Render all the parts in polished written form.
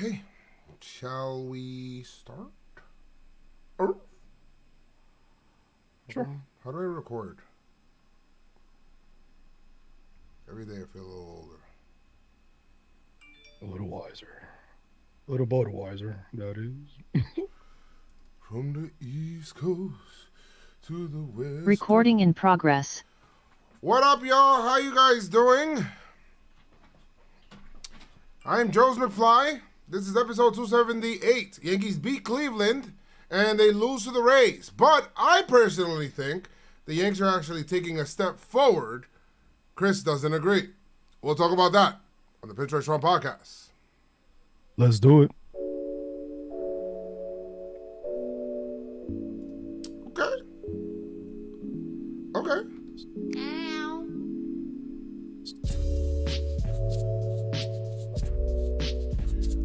Okay, shall we start? Oh. Sure. How do I record? Every day I feel a little older. A little wiser. A little Budweiser, that is. From the East Coast to the West. Recording in progress. What up, y'all? How you guys doing? I'm Joezmcfly. This is episode 278. Yankees beat Cleveland, and they lose to the Rays. But I personally think the Yanks are actually taking a step forward. Chris doesn't agree. We'll talk about that on the PinstripeStrong Podcast. Let's do it. Okay.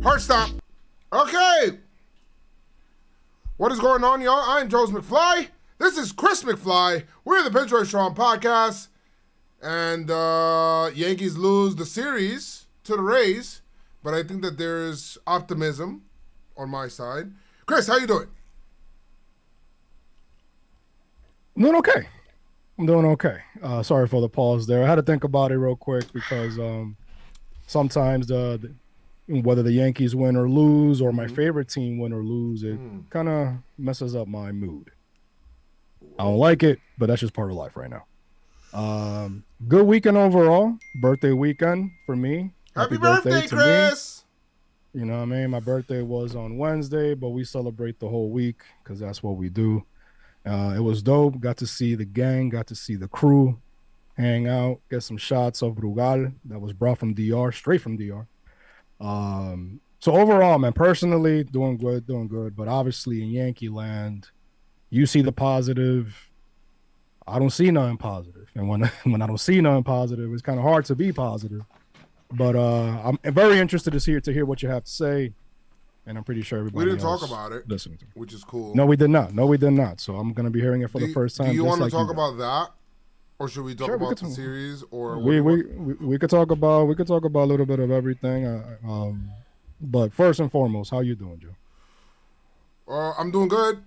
Heart stop. Okay. What is going on, y'all? I'm Joezmcfly. This is Chris McFly. We're the PinstripeStrong Podcast. And Yankees lose the series to the Rays. But I think that there's optimism on my side. Chris, how you doing? I'm doing okay. Sorry for the pause there. I had to think about it real quick because sometimes whether the Yankees win or lose or my favorite team win or lose, it kind of messes up my mood. I don't like it, but that's just part of life right now. Good weekend overall. Birthday weekend for me. Happy birthday, Chris! Me. You know what I mean? My birthday was on Wednesday, but we celebrate the whole week because that's what we do. It was dope. Got to see the gang, got to see the crew, hang out, get some shots of Brugal that was brought from DR, straight from DR. So overall, man, personally, doing good. But obviously in Yankee land, you see the positive. I don't see nothing positive. And when I don't see nothing positive, it's kind of hard to be positive. But I'm very interested to hear what you have to say. And I'm pretty sure everybody We didn't talk about it, listening to me. which is cool. No, we did not. So I'm going to be hearing it for the first time. Do you want to like talk about that? Or should we talk about the series? Or we could talk about a little bit of everything. But first and foremost, how you doing, Joe? I'm doing good.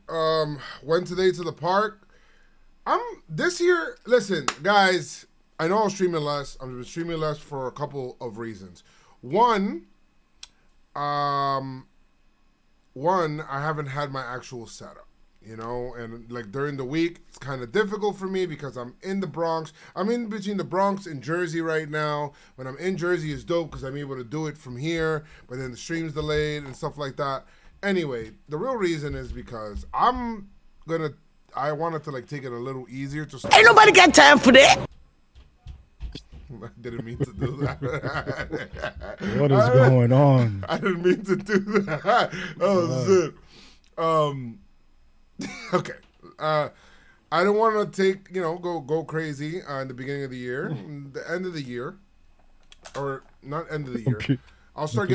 Went today to the park. This year. Listen, guys. I know I'm streaming less. I'm streaming less for a couple of reasons. One, I haven't had my actual setup. You know, and like during the week, it's kind of difficult for me because I'm in the Bronx. I'm in between the Bronx and Jersey right now. When I'm in Jersey, it's dope because I'm able to do it from here, but then the stream's delayed and stuff like that. Anyway, the real reason is because I wanted to like take it a little easier to start. Ain't nobody got time for that. I didn't mean to do that. What is going on? I didn't mean to do that. Oh, shit. Okay. I don't want to go crazy in the beginning of the year. The end of the year. Or not end of the year. I'll start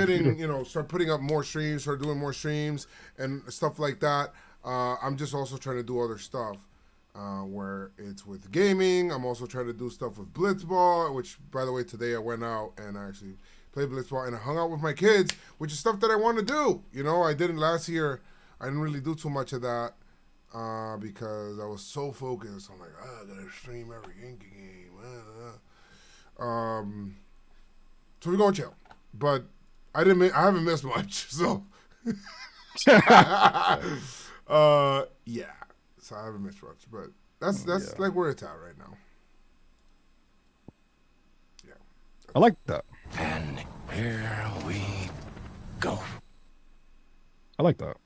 start putting up more streams, start doing more streams and stuff like that. I'm just also trying to do other stuff where it's with gaming. I'm also trying to do stuff with Blitzball, which, by the way, today I went out and I actually played Blitzball and I hung out with my kids, which is stuff that I want to do. You know, I didn't last year. I didn't really do too much of that. Because I was so focused. I'm like, I gotta stream every Yankee game. So we're gonna chill. But I haven't missed much. So yeah. So I haven't missed much. But that's like where it's at right now. Yeah. I like that. And here we go. I like that.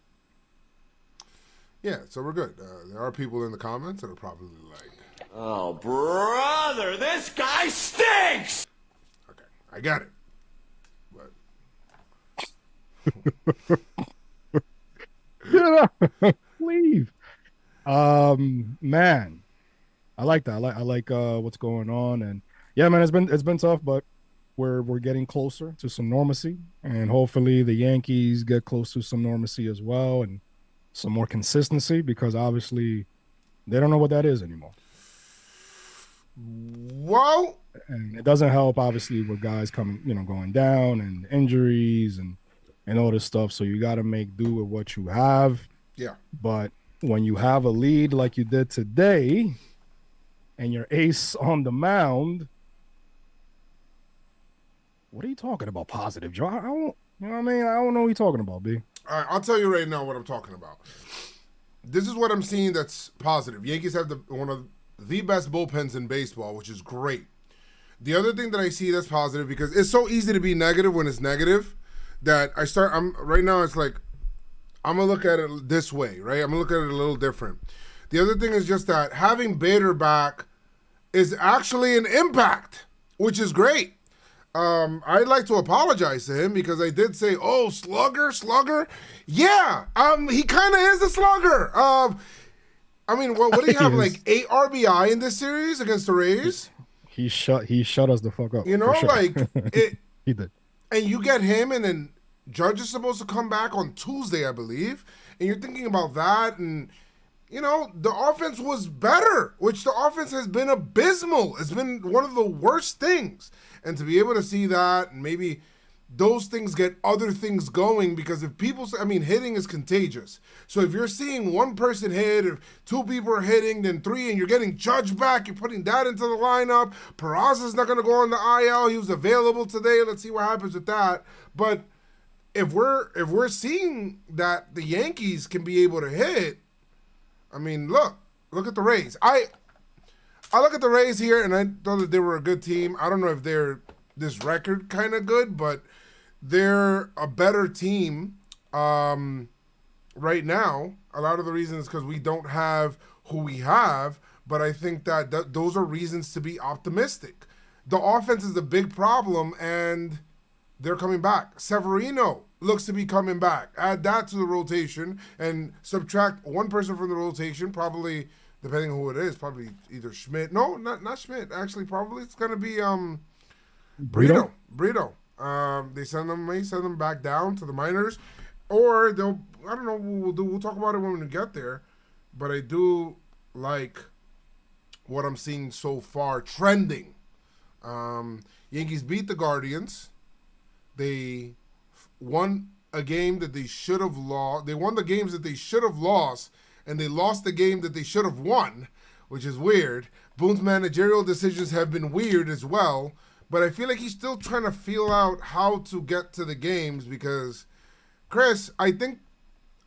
Yeah, so we're good. There are people in the comments that are probably like, Oh, brother, this guy stinks! okay, I got it. But Leave. Man, I like that. I like what's going on, and yeah, man, it's been tough, but we're getting closer to some normalcy, and hopefully the Yankees get close to some normalcy as well, and some more consistency, because obviously they don't know what that is anymore. Well, and it doesn't help obviously with guys going down and injuries and and all this stuff. So you got to make do with what you have. Yeah. But when you have a lead like you did today and your ace on the mound, what are you talking about positive, Joe? I don't, you know what I mean? I don't know what you're talking about, B. All right, I'll tell you right now what I'm talking about. This is what I'm seeing that's positive. Yankees have one of the best bullpens in baseball, which is great. The other thing that I see that's positive, because it's so easy to be negative when it's negative, that right now it's like, I'm going to look at it this way, right? I'm going to look at it a little different. The other thing is just that having Bader back is actually an impact, which is great. I'd like to apologize to him because I did say, oh, slugger. Yeah, he kind of is a slugger. I mean, what do you have, like 8 RBI in this series against the Rays? He shut us the fuck up. You know, sure. like it. He did. And you get him, and then Judge is supposed to come back on Tuesday, I believe. And you're thinking about that, and you know, the offense was better, which the offense has been abysmal. It's been one of the worst things. And to be able to see that, and maybe those things get other things going, because if hitting is contagious. So if you're seeing one person hit, if 2 people are hitting, then 3, and you're getting Judge back, you're putting that into the lineup. Peraza's not going to go on the IL. He was available today. Let's see what happens with that. But if we're seeing that the Yankees can be able to hit, I mean, look at the Rays. I look at the Rays here, and I thought that they were a good team. I don't know if they're this record kind of good, but they're a better team right now. A lot of the reasons because we don't have who we have, but I think that those are reasons to be optimistic. The offense is a big problem, and they're coming back. Severino looks to be coming back. Add that to the rotation and subtract one person from the rotation, probably, depending on who it is, probably either Schmidt. No, not Schmidt. Actually, probably it's going to be Brito. They send them back down to the minors, or they'll, I don't know what we'll do. We'll talk about it when we get there, but I do like what I'm seeing so far trending. Yankees beat the Guardians. They won a game that they should have lost. They won the games that they should have lost, and they lost the game that they should have won, which is weird. Boone's managerial decisions have been weird as well, but I feel like he's still trying to feel out how to get to the games because, Chris, I think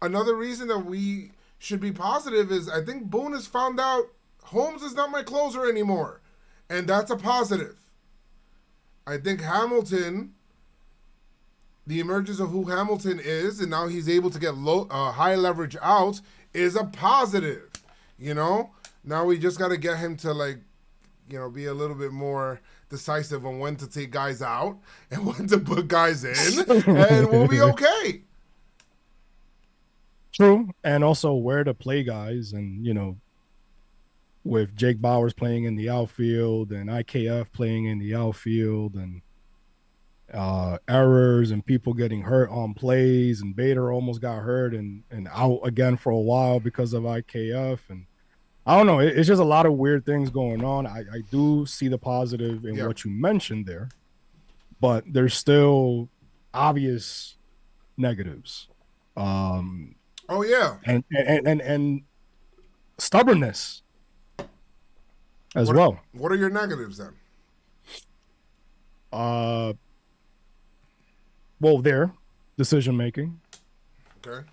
another reason that we should be positive is I think Boone has found out Holmes is not my closer anymore, and that's a positive. I think Hamilton, the emergence of who Hamilton is, and now he's able to get high leverage outs, is a positive. You know, now we just got to get him to be a little bit more decisive on when to take guys out and when to put guys in, and we'll be okay. True, and also where to play guys, and with Jake Bauers playing in the outfield and IKF playing in the outfield, and errors and people getting hurt on plays, and Bader almost got hurt and out again for a while because of IKF, and I don't know, it's just a lot of weird things going on. I do see the positive in what you mentioned there, but there's still obvious negatives. And stubbornness as well. What are your negatives then? Well, their decision making. Okay.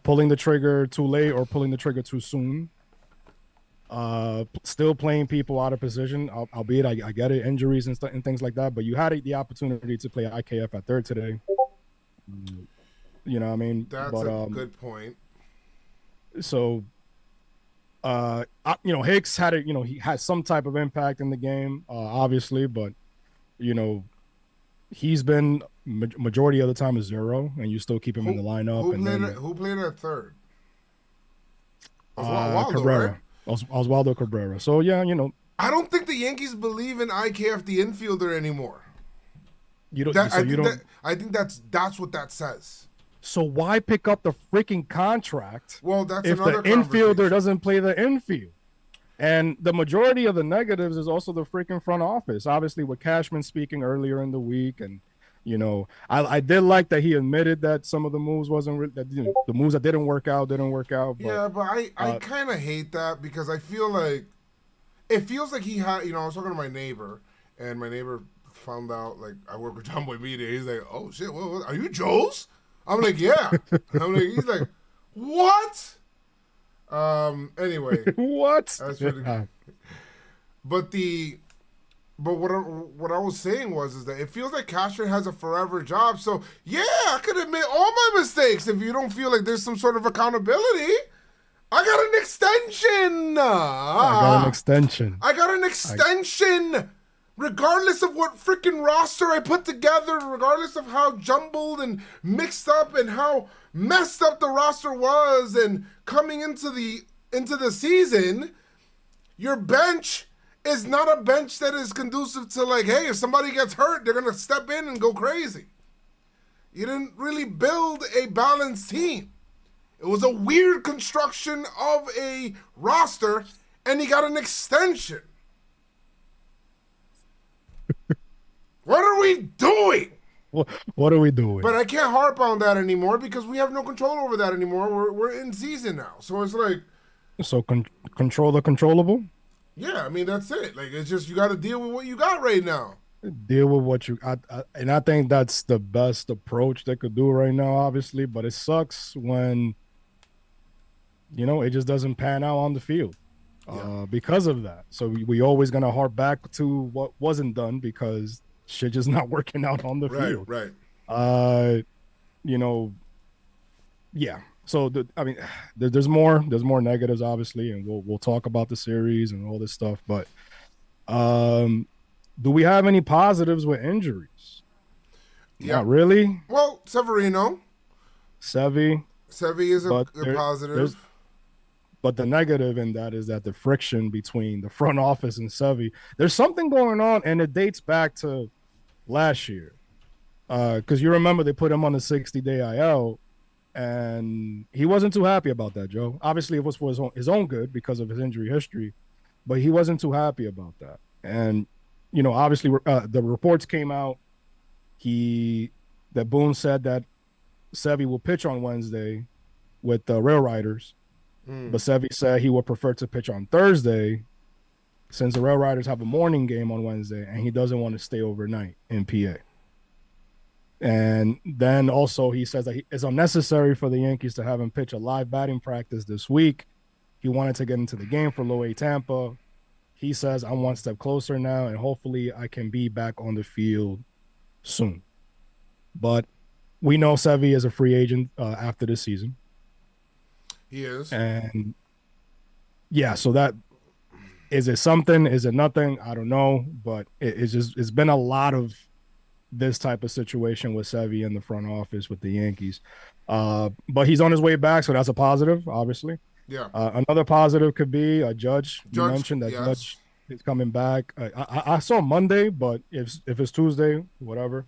Pulling the trigger too late or pulling the trigger too soon. Still playing people out of position, albeit I get it, injuries and things like that. But you had the opportunity to play IKF at third today. You know what I mean? That's a good point. So, Hicks had it. He had some type of impact in the game, obviously, but he's been majority of the time is 0, and you still keep him in the lineup. Who played at third? Oswaldo, Cabrera. right? Oswaldo Cabrera. So yeah, I don't think the Yankees believe in IKF the infielder anymore. I think that's what that says. So why pick up the freaking contract? Well, that's if the infielder doesn't play the infield. And the majority of the negatives is also the freaking front office. Obviously, with Cashman speaking earlier in the week, and I did like that he admitted that some of the moves that the moves that didn't work out. But Yeah, but I kind of hate that because I feel like it feels like he had. I was talking to my neighbor, and my neighbor found out like I work with Jomboy Media. He's like, "Oh shit, what, are you Joe's?" I'm like, "Yeah." He's like, "What?" Anyway, what? that's really good. But what I was saying is that it feels like Castro has a forever job. So yeah, I could admit all my mistakes if you don't feel like there's some sort of accountability. I got an extension. I got an extension. Regardless of what freaking roster I put together, regardless of how jumbled and mixed up and how messed up the roster was, and coming into the season, your bench is not a bench that is conducive to like, hey, if somebody gets hurt, they're gonna step in and go crazy. You didn't really build a balanced team. It was a weird construction of a roster, and he got an extension. What are we doing? What are we doing? But I can't harp on that anymore because we have no control over that anymore. We're in season now. So it's like... So control the controllable? Yeah, I mean, that's it. Like, it's just you got to deal with what you got right now. Deal with what you... and I think that's the best approach they could do right now, obviously. But it sucks when, it just doesn't pan out on the field. Because of that. So we always going to harp back to what wasn't done because shit just not working out on the field. Right. Yeah. So there's more negatives, obviously, and we'll talk about the series and all this stuff. But do we have any positives with injuries? Yeah. Not really. Well, Severino. Sevy is a positive. But the negative in that is that the friction between the front office and Sevy, there's something going on, and it dates back to last year. Because you remember they put him on the 60-day IL, and he wasn't too happy about that, Joe. Obviously, it was for his own good because of his injury history, but he wasn't too happy about that. And, obviously, the reports came out that Boone said that Sevy will pitch on Wednesday with the Rail Riders. But Sevy said he would prefer to pitch on Thursday since the Rail Riders have a morning game on Wednesday and he doesn't want to stay overnight in PA. And then also he says that it's unnecessary for the Yankees to have him pitch a live batting practice this week. He wanted to get into the game for Low A Tampa. He says, I'm one step closer now and hopefully I can be back on the field soon. But we know Sevy is a free agent after this season. He is. And yeah, so that is it something? Is it nothing? I don't know. But it's been a lot of this type of situation with Sevy in the front office with the Yankees. But he's on his way back, so that's a positive, obviously. Yeah. Another positive could be Judge. You mentioned that yes. Judge is coming back. I saw Monday, but if it's Tuesday, whatever.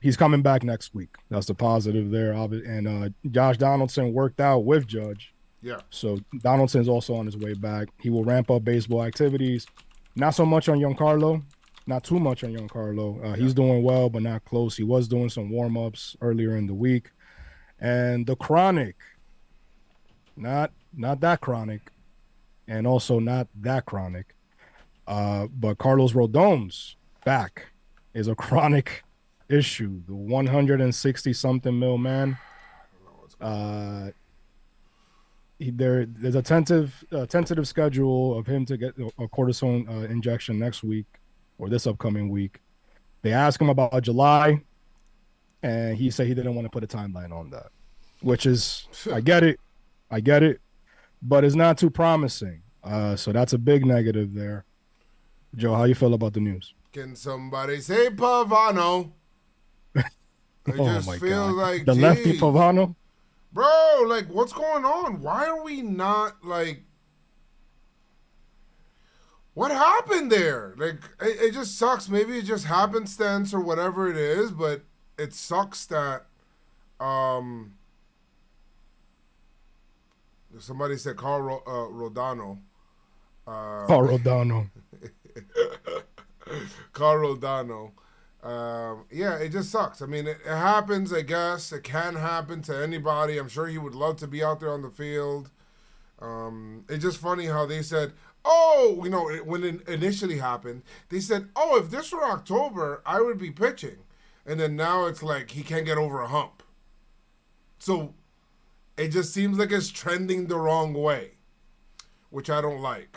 He's coming back next week. That's the positive there. And Josh Donaldson worked out with Judge. Yeah. So Donaldson's also on his way back. He will ramp up baseball activities. Not so much on Giancarlo. Not too much on Giancarlo. He's doing well, but not close. He was doing some warm-ups earlier in the week. And the chronic, not that chronic, and also not that chronic, but Carlos Rodon's back is a chronic issue. The 160-something mil man. There's a tentative schedule of him to get a cortisone injection next week or this upcoming week. They asked him about July, and he said he didn't want to put a timeline on that, which is, I get it, but it's not too promising. So that's a big negative there. Joe, how you feel about the news? Can somebody say Pavano? It just my feels God. like the lefty Pavano? Bro, like, what's going on? Why are we not, like, what happened there? Like, it just sucks. Maybe it just happenstance or whatever it is, but it sucks that, somebody said Carl Rodano. Carl Rodano. Carl Rodano. Yeah, it just sucks. I mean, it happens, I guess. It can happen to anybody. I'm sure he would love to be out there on the field. It's just funny how they said, oh, when it initially happened, they said, oh, if this were October, I would be pitching. And then now it's like he can't get over a hump. So it just seems like it's trending the wrong way, which I don't like.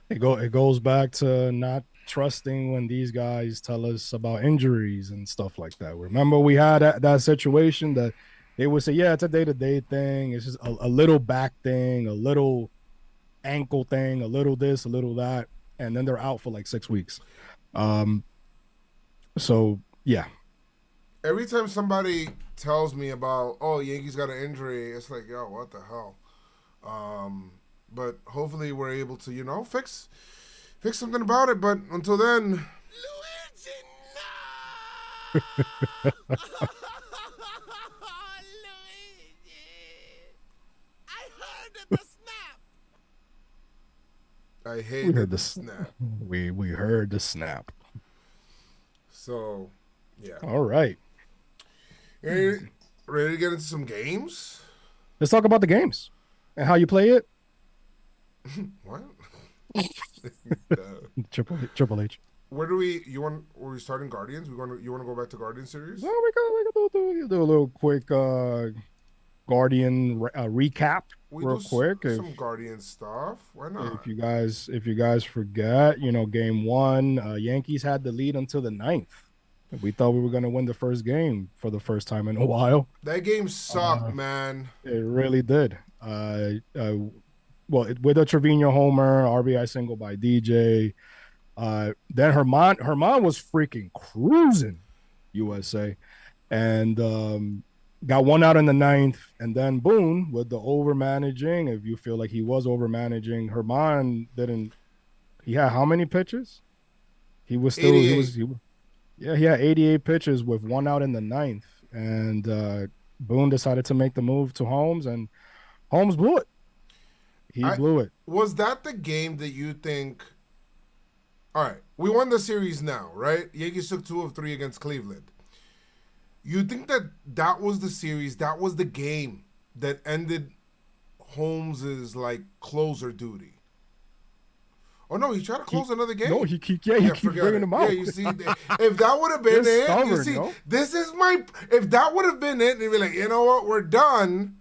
It goes back to not trusting when these guys tell us about injuries and stuff like that. Remember, we had that situation that they would say, yeah, it's a day-to-day thing. It's just a little back thing, a little ankle thing, a little this, a little that, and then they're out for like 6 weeks. So yeah. Every time somebody tells me about, oh, Yankees got an injury, it's like, yo, what the hell? But hopefully we're able to, fix something about it. But until then, Luigi, no! Luigi, I heard the snap. I hate the snap. We heard the snap. So, yeah. All right. Ready to get into some games? Let's talk about the games and how you play it. What? Triple H. Were we starting Guardians? You want to go back to Guardian series? Well, we can do a little quick Guardian recap real quick. Some Guardian stuff. Why not? If you guys forget, game one, Yankees had the lead until the 9th. We thought we were going to win the first game for the first time in a while. That game sucked, man. It really did. With a Trevino homer, RBI single by DJ. Then Herman was freaking cruising USA, and got one out in the 9th. And then Boone with the over managing. If you feel like he was over managing, Herman didn't. He had how many pitches? He was still 88. He had 88 pitches with one out in the 9th, and Boone decided to make the move to Holmes, and Holmes blew it. He blew it. Was that the game that you think? All right, we won the series now, right? Yankees took 2 of 3 against Cleveland. You think that was the series? That was the game that ended Holmes's closer duty. Oh no, he tried to close another game. No, he keeps bringing him out. Yeah, you see, if that would have been it, stubborn, you see, this is my. If that would have been it, they'd be like, you know what, we're done.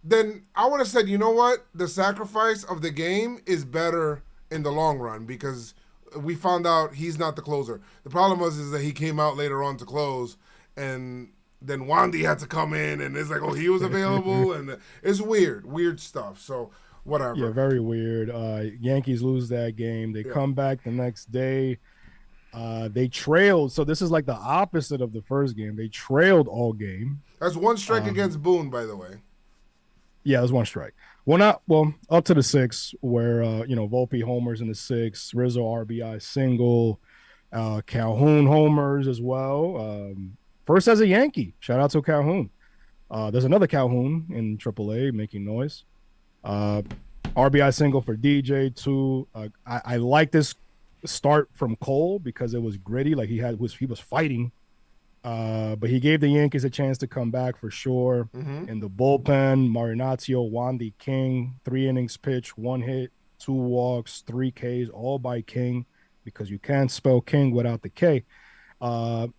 Then I would have said, you know what, the sacrifice of the game is better in the long run because we found out he's not the closer. The problem is that he came out later on to close, and then Wandy had to come in, and it's like, oh, he was available, and it's weird stuff. So. Whatever. Yeah, very weird. Yankees lose that game. They come back the next day. They trailed. So this is like the opposite of the first game. They trailed all game. That's one strike against Boone, by the way. Yeah, it was one strike. Up to the 6th, where Volpe homers in the 6th, Rizzo RBI single, Calhoun homers as well. First as a Yankee. Shout out to Calhoun. There's another Calhoun in AAA making noise. RBI single for DJ too. I like this start from Cole because it was gritty. Like he was fighting, but he gave the Yankees a chance to come back for sure. Mm-hmm. In the bullpen, Marinaccio, Wandy, King, 3 innings pitch, 1 hit, 2 walks, 3 Ks, all by King because you can't spell King without the K. And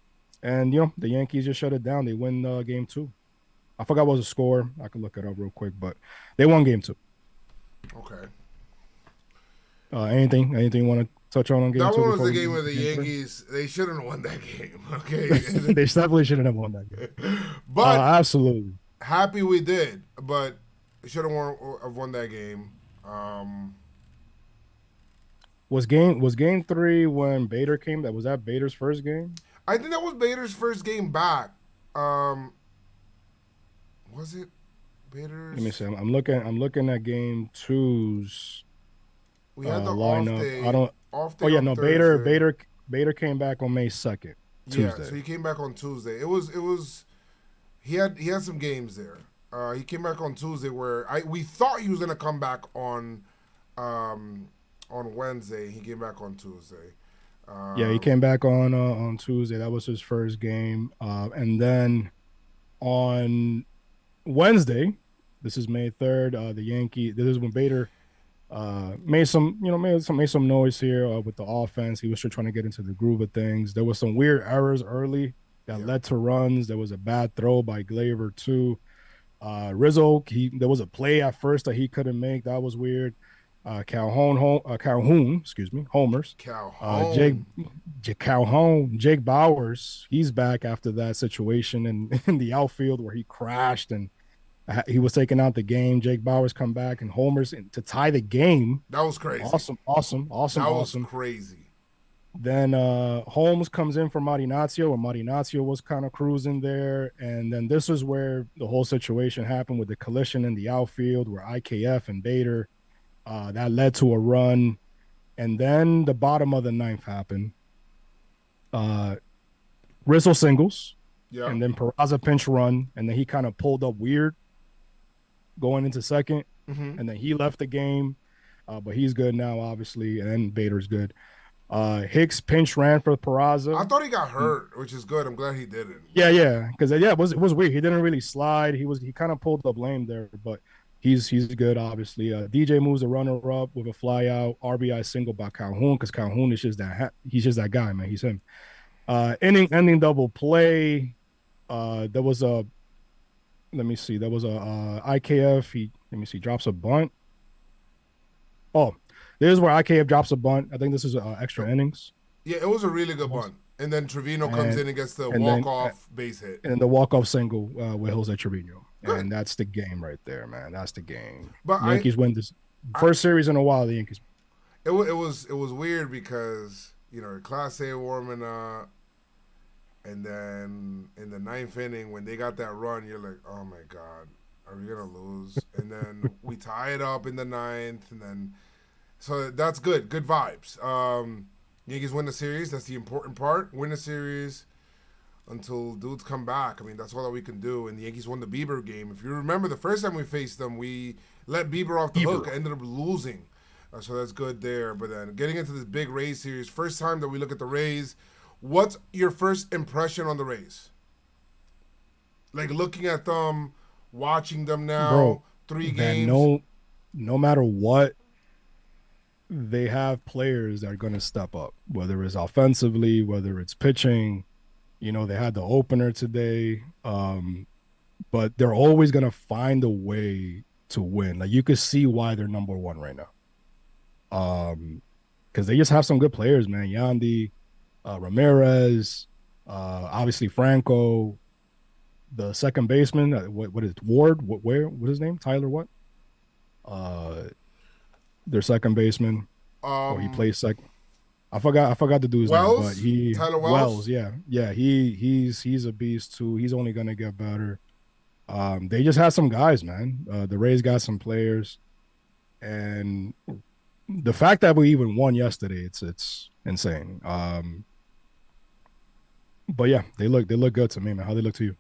the Yankees just shut it down. They win game 2. I forgot what was the score. I could look it up real quick, but they won game 2. Okay. Anything you want to touch on game 2? That one was the game where the Yankees, they shouldn't have won that game. Okay. They definitely shouldn't have won that game. But absolutely. Happy we did, but should have won that game. Was game 3 when Bader came? Was that Bader's first game? I think that was Bader's first game back. Was it Bader's? Let me see. I'm looking at game 2's. We had the lineup. Off day. Oh yeah, no. Bader came back on May 2nd, Tuesday. Yeah, so he came back on Tuesday. It was. He had some games there. He came back on Tuesday where we thought he was gonna come back on Wednesday. He came back on Tuesday. Yeah, he came back on Tuesday. That was his first game. And then on Wednesday, this is May 3rd, the Yankee, this is when Bader made some noise here with the offense. He was still trying to get into the groove of things. There was some weird errors early that led to runs. There was a bad throw by Glaver too. Rizzo, there was a play at first that he couldn't make. That was weird. Calhoun, excuse me, homers. Calhoun, Jake Bowers, he's back after that situation in the outfield where he crashed and he was taking out the game. Jake Bowers come back and homers to tie the game. That was crazy. Awesome. That was crazy. Then Holmes comes in for Marinaccio, and Marinaccio was kind of cruising there. And then this is where the whole situation happened with the collision in the outfield where IKF and Bader, that led to a run. And then the bottom of the ninth happened. Rizzo singles. Yeah. And then Peraza pinch run. And then he kind of pulled up weird going into second. Mm-hmm. And then he left the game. But he's good now, obviously. And then Bader's good. Hicks pinch ran for Peraza. I thought he got hurt, which is good. I'm glad he didn't. Yeah. Because it was weird. He didn't really slide. He kind of pulled up lame there, but he's good, obviously. DJ moves the runner up with a fly out, RBI single by Calhoun, because Calhoun is just he's just that guy, man. He's him. Inning ending double play. There was a IKF. Drops a bunt. Oh, this is where IKF drops a bunt. I think this is extra innings. Yeah, it was a really good bunt. And then Trevino comes in and gets the walk-off base hit. And the walk-off single with Jose Trevino. Good. And that's the game right there, man. That's the game. But the Yankees win this first series in a while. The Yankees. It was weird because Class A warming up, and then in the ninth inning when they got that run, you're like, oh my God, are we gonna lose? And then we tie it up in the ninth, and then so that's good vibes. Yankees win the series. That's the important part. Win the series until dudes come back. I mean, that's all that we can do. And the Yankees won the Bieber game. If you remember, the first time we faced them, we let Bieber off the hook. Ended up losing. So that's good there. But then getting into this big Rays series, first time that we look at the Rays, what's your first impression on the Rays? Like looking at them, watching them now, bro, 3 games. No matter what, they have players that are going to step up, whether it's offensively, whether it's pitching. They had the opener today, but they're always going to find a way to win. Like, you could see why they're number one right now. Because they just have some good players, man. Yandy, Ramirez, obviously Franco, the second baseman. What is it? Ward? What is his name? Tyler what? Their second baseman. He plays second. I forgot the dude's name, but Tyler Wells. Yeah. He's a beast too. He's only gonna get better. They just had some guys, man. The Rays got some players, and the fact that we even won yesterday, it's insane. But yeah, they look good to me, man. How they look to you?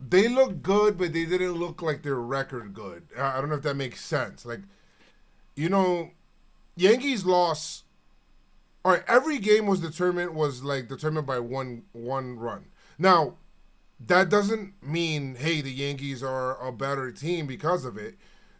They look good, but they didn't look like their record good. I don't know if that makes sense. Like, Yankees lost. All right, every game was determined by one run. Now, that doesn't mean, hey, the Yankees are a better team because of it.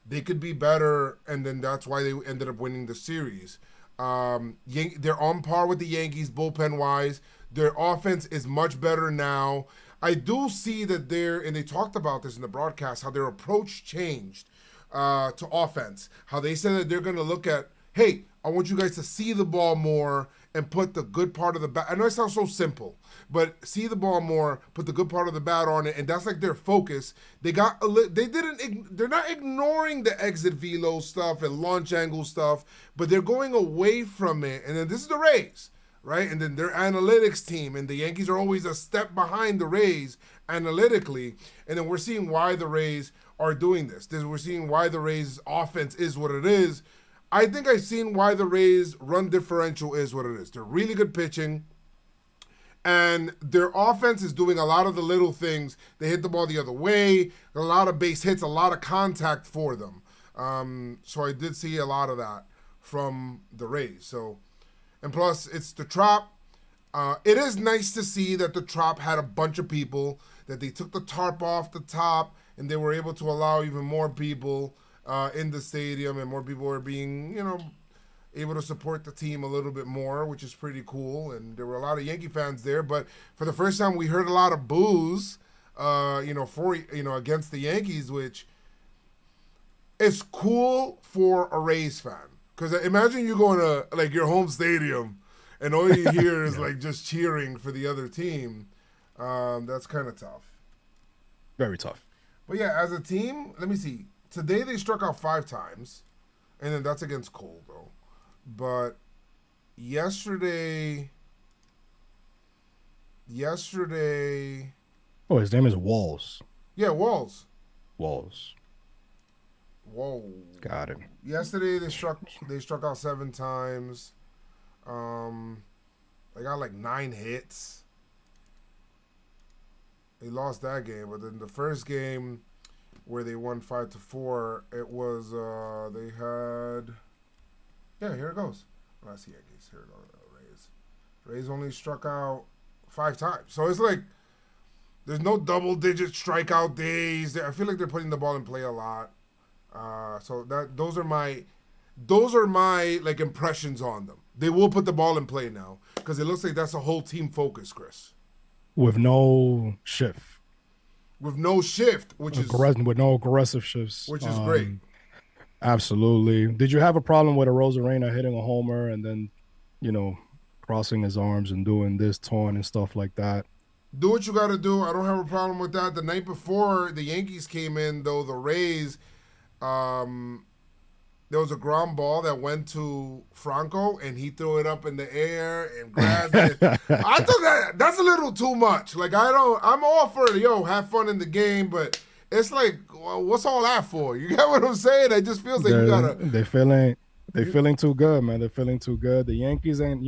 They could be better, and then that's why they ended up winning the series. They're on par with the Yankees bullpen-wise. Their offense is much better now. I do see that and they talked about this in the broadcast, how their approach changed to offense. How they said that they're going to look at, hey, I want you guys to see the ball more and put the good part of the bat. I know it sounds so simple, but see the ball more, put the good part of the bat on it, and that's like their focus. They're not ignoring the exit velo stuff and launch angle stuff, but they're going away from it. And then this is the Rays, right? And then their analytics team, and the Yankees are always a step behind the Rays analytically. And then we're seeing why the Rays are doing this. We're seeing why the Rays offense is what it is. I think I've seen why the Rays run differential is what it is. They're really good pitching, and their offense is doing a lot of the little things. They hit the ball the other way, a lot of base hits, a lot of contact for them. So I did see a lot of that from the Rays. So, and plus it's the Trop. It is nice to see that the Trop had a bunch of people, that they took the tarp off the top and they were able to allow even more people in the stadium, and more people were being, able to support the team a little bit more, which is pretty cool. And there were a lot of Yankee fans there, but for the first time we heard a lot of boos, against the Yankees, which is cool for a Rays fan. Because imagine you going to like your home stadium and all you hear is like just cheering for the other team. That's kind of tough. Very tough. But yeah, as a team, let me see. Today they struck out 5 times, and then that's against Cole, though. But yesterday. Oh, his name is Walls. Yeah, Walls. Walls. Whoa. Got it. Yesterday they struck out 7 times. They got like 9 hits. They lost that game, but then the first game where they won 5-4, it was they had. Yeah, here it goes. Oh, that's the Yankees. Here it goes. Rays. Rays only struck out 5 times, so it's like there's no double-digit strikeout days. I feel like they're putting the ball in play a lot. So those are my like impressions on them. They will put the ball in play now because it looks like that's a whole team focus, Chris. With no shift. With no shift, which is with no aggressive shifts, which is great. Absolutely. Did you have a problem with a Rosarena hitting a homer and then, crossing his arms and doing this taunt and stuff like that? Do what you got to do. I don't have a problem with that. The night before the Yankees came in, though, the Rays, there was a ground ball that went to Franco, and he threw it up in the air and grabbed it. I thought that's a little too much. Like, I'm all for it. Have fun in the game, but it's like, well, what's all that for? You get what I'm saying? It just feels like you gotta. They're feeling too good, man. They're feeling too good. The Yankees ain't,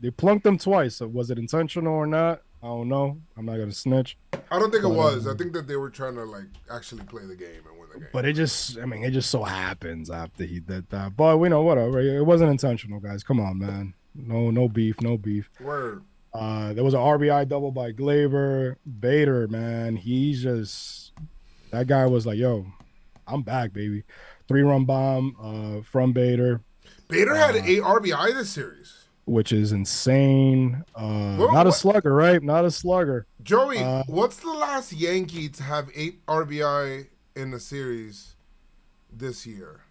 they plunked them twice. So was it intentional or not? I don't know. I'm not gonna snitch. I don't think it was. I think that they were trying to like actually play the game and win the game. But it just so happens after he did that. But we know whatever. It wasn't intentional, guys. Come on, man. No beef. Word. There was an RBI double by Gleyber. Bader, man, that guy was like, yo, I'm back, baby. 3-run bomb from Bader. Bader had 8 RBI this series, which is insane. Not a slugger, right? Not a slugger. Joey, what's the last Yankee to have 8 RBI in the series this year?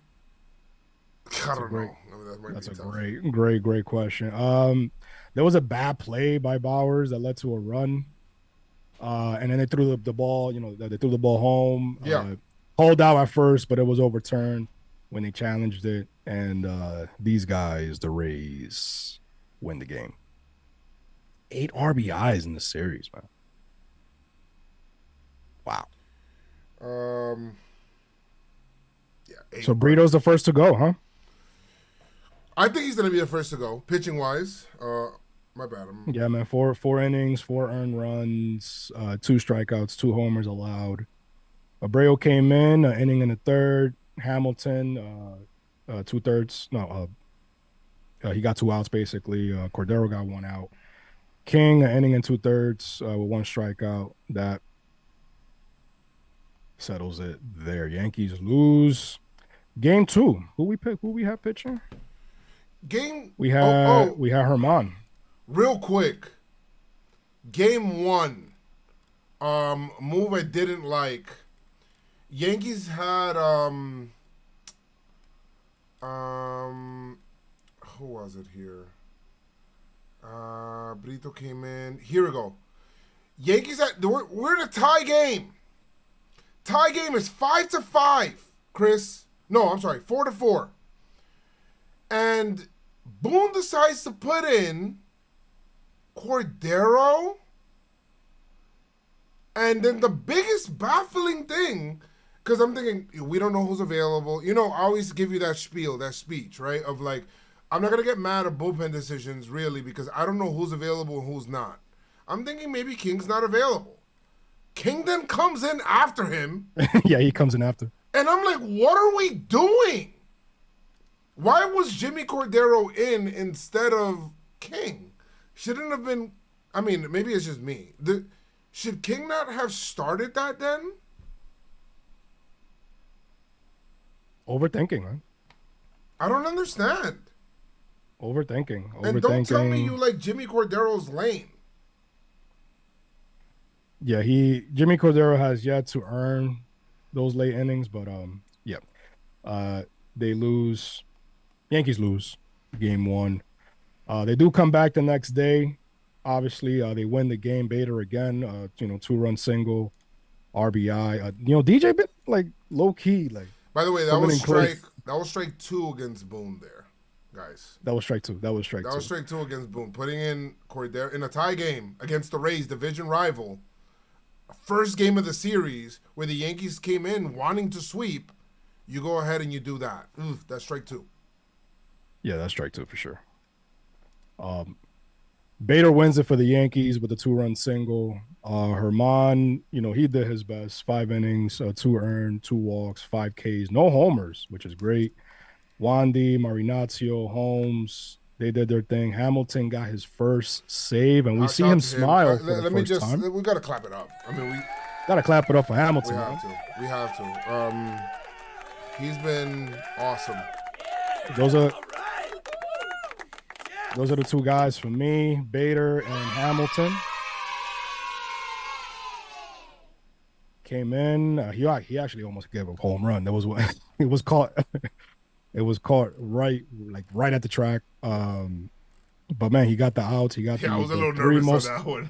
I don't know. That's a great question. There was a bad play by Bowers that led to a run. And then they threw the ball, they threw the ball home. Yeah. Called out at first, but it was overturned when they challenged it. And these guys, the Rays, win the game. 8 RBIs in the series, man. Wow. Yeah. So Brito's the first to go, huh? I think he's gonna be the first to go, pitching wise. My bad. Yeah, man. 4 innings, 4 earned runs, 2 strikeouts, 2 homers allowed. Abreu came in, an inning in the third. Hamilton, 2/3. No, he got 2 outs basically. Cordero got 1 out. King, an inning and 2/3 with 1 strikeout. That settles it there. Yankees lose. Game 2. Who we have pitching? We had Herman. Real quick. Game 1. Move I didn't like. Yankees had who was it here? Brito came in. Here we go. Yankees we're in a tie game. Tie game is 5-5, Chris. No, I'm sorry, 4-4. And Boone decides to put in Cordero. And then the biggest baffling thing, because I'm thinking, we don't know who's available. I always give you that spiel, that speech, right? Of like, I'm not going to get mad at bullpen decisions, really, because I don't know who's available and who's not. I'm thinking maybe King's not available. King then comes in after him. Yeah, he comes in after. And I'm like, what are we doing? Why was Jimmy Cordero in instead of King? Shouldn't have been. I mean, maybe it's just me. Should King not have started that then? Overthinking, man. I don't understand. Overthinking. And don't tell me you like Jimmy Cordero's lane. Yeah, Jimmy Cordero has yet to earn those late innings, but they lose. Yankees lose game 1. They do come back the next day. Obviously, they win the game. Bader again, 2-run single, RBI. DJ been like low key, like. By the way, that was strike 2 against Boone there, guys. That was strike 2. That was strike 2 against Boone. Putting in Cordero in a tie game against the Rays, division rival. First game of the series where the Yankees came in wanting to sweep. You go ahead and you do that. That's strike 2. Yeah, that's strike 2 for sure. Bader wins it for the Yankees with a 2-run single. Herman, he did his best. 5 innings, 2 earned, 2 walks, 5 Ks, no homers, which is great. Wandy, Marinaccio, Holmes, they did their thing. Hamilton got his first save, and we see him smile for the first time. We got to clap it up. I mean, we got to clap it up for Hamilton. We have to. He's been awesome. Those are the 2 guys for me, Bader and Hamilton. Came in. He actually almost gave a home run. That was what it was caught. It was caught right at the track. But man, he got the outs. He got I was a little nervous on that one.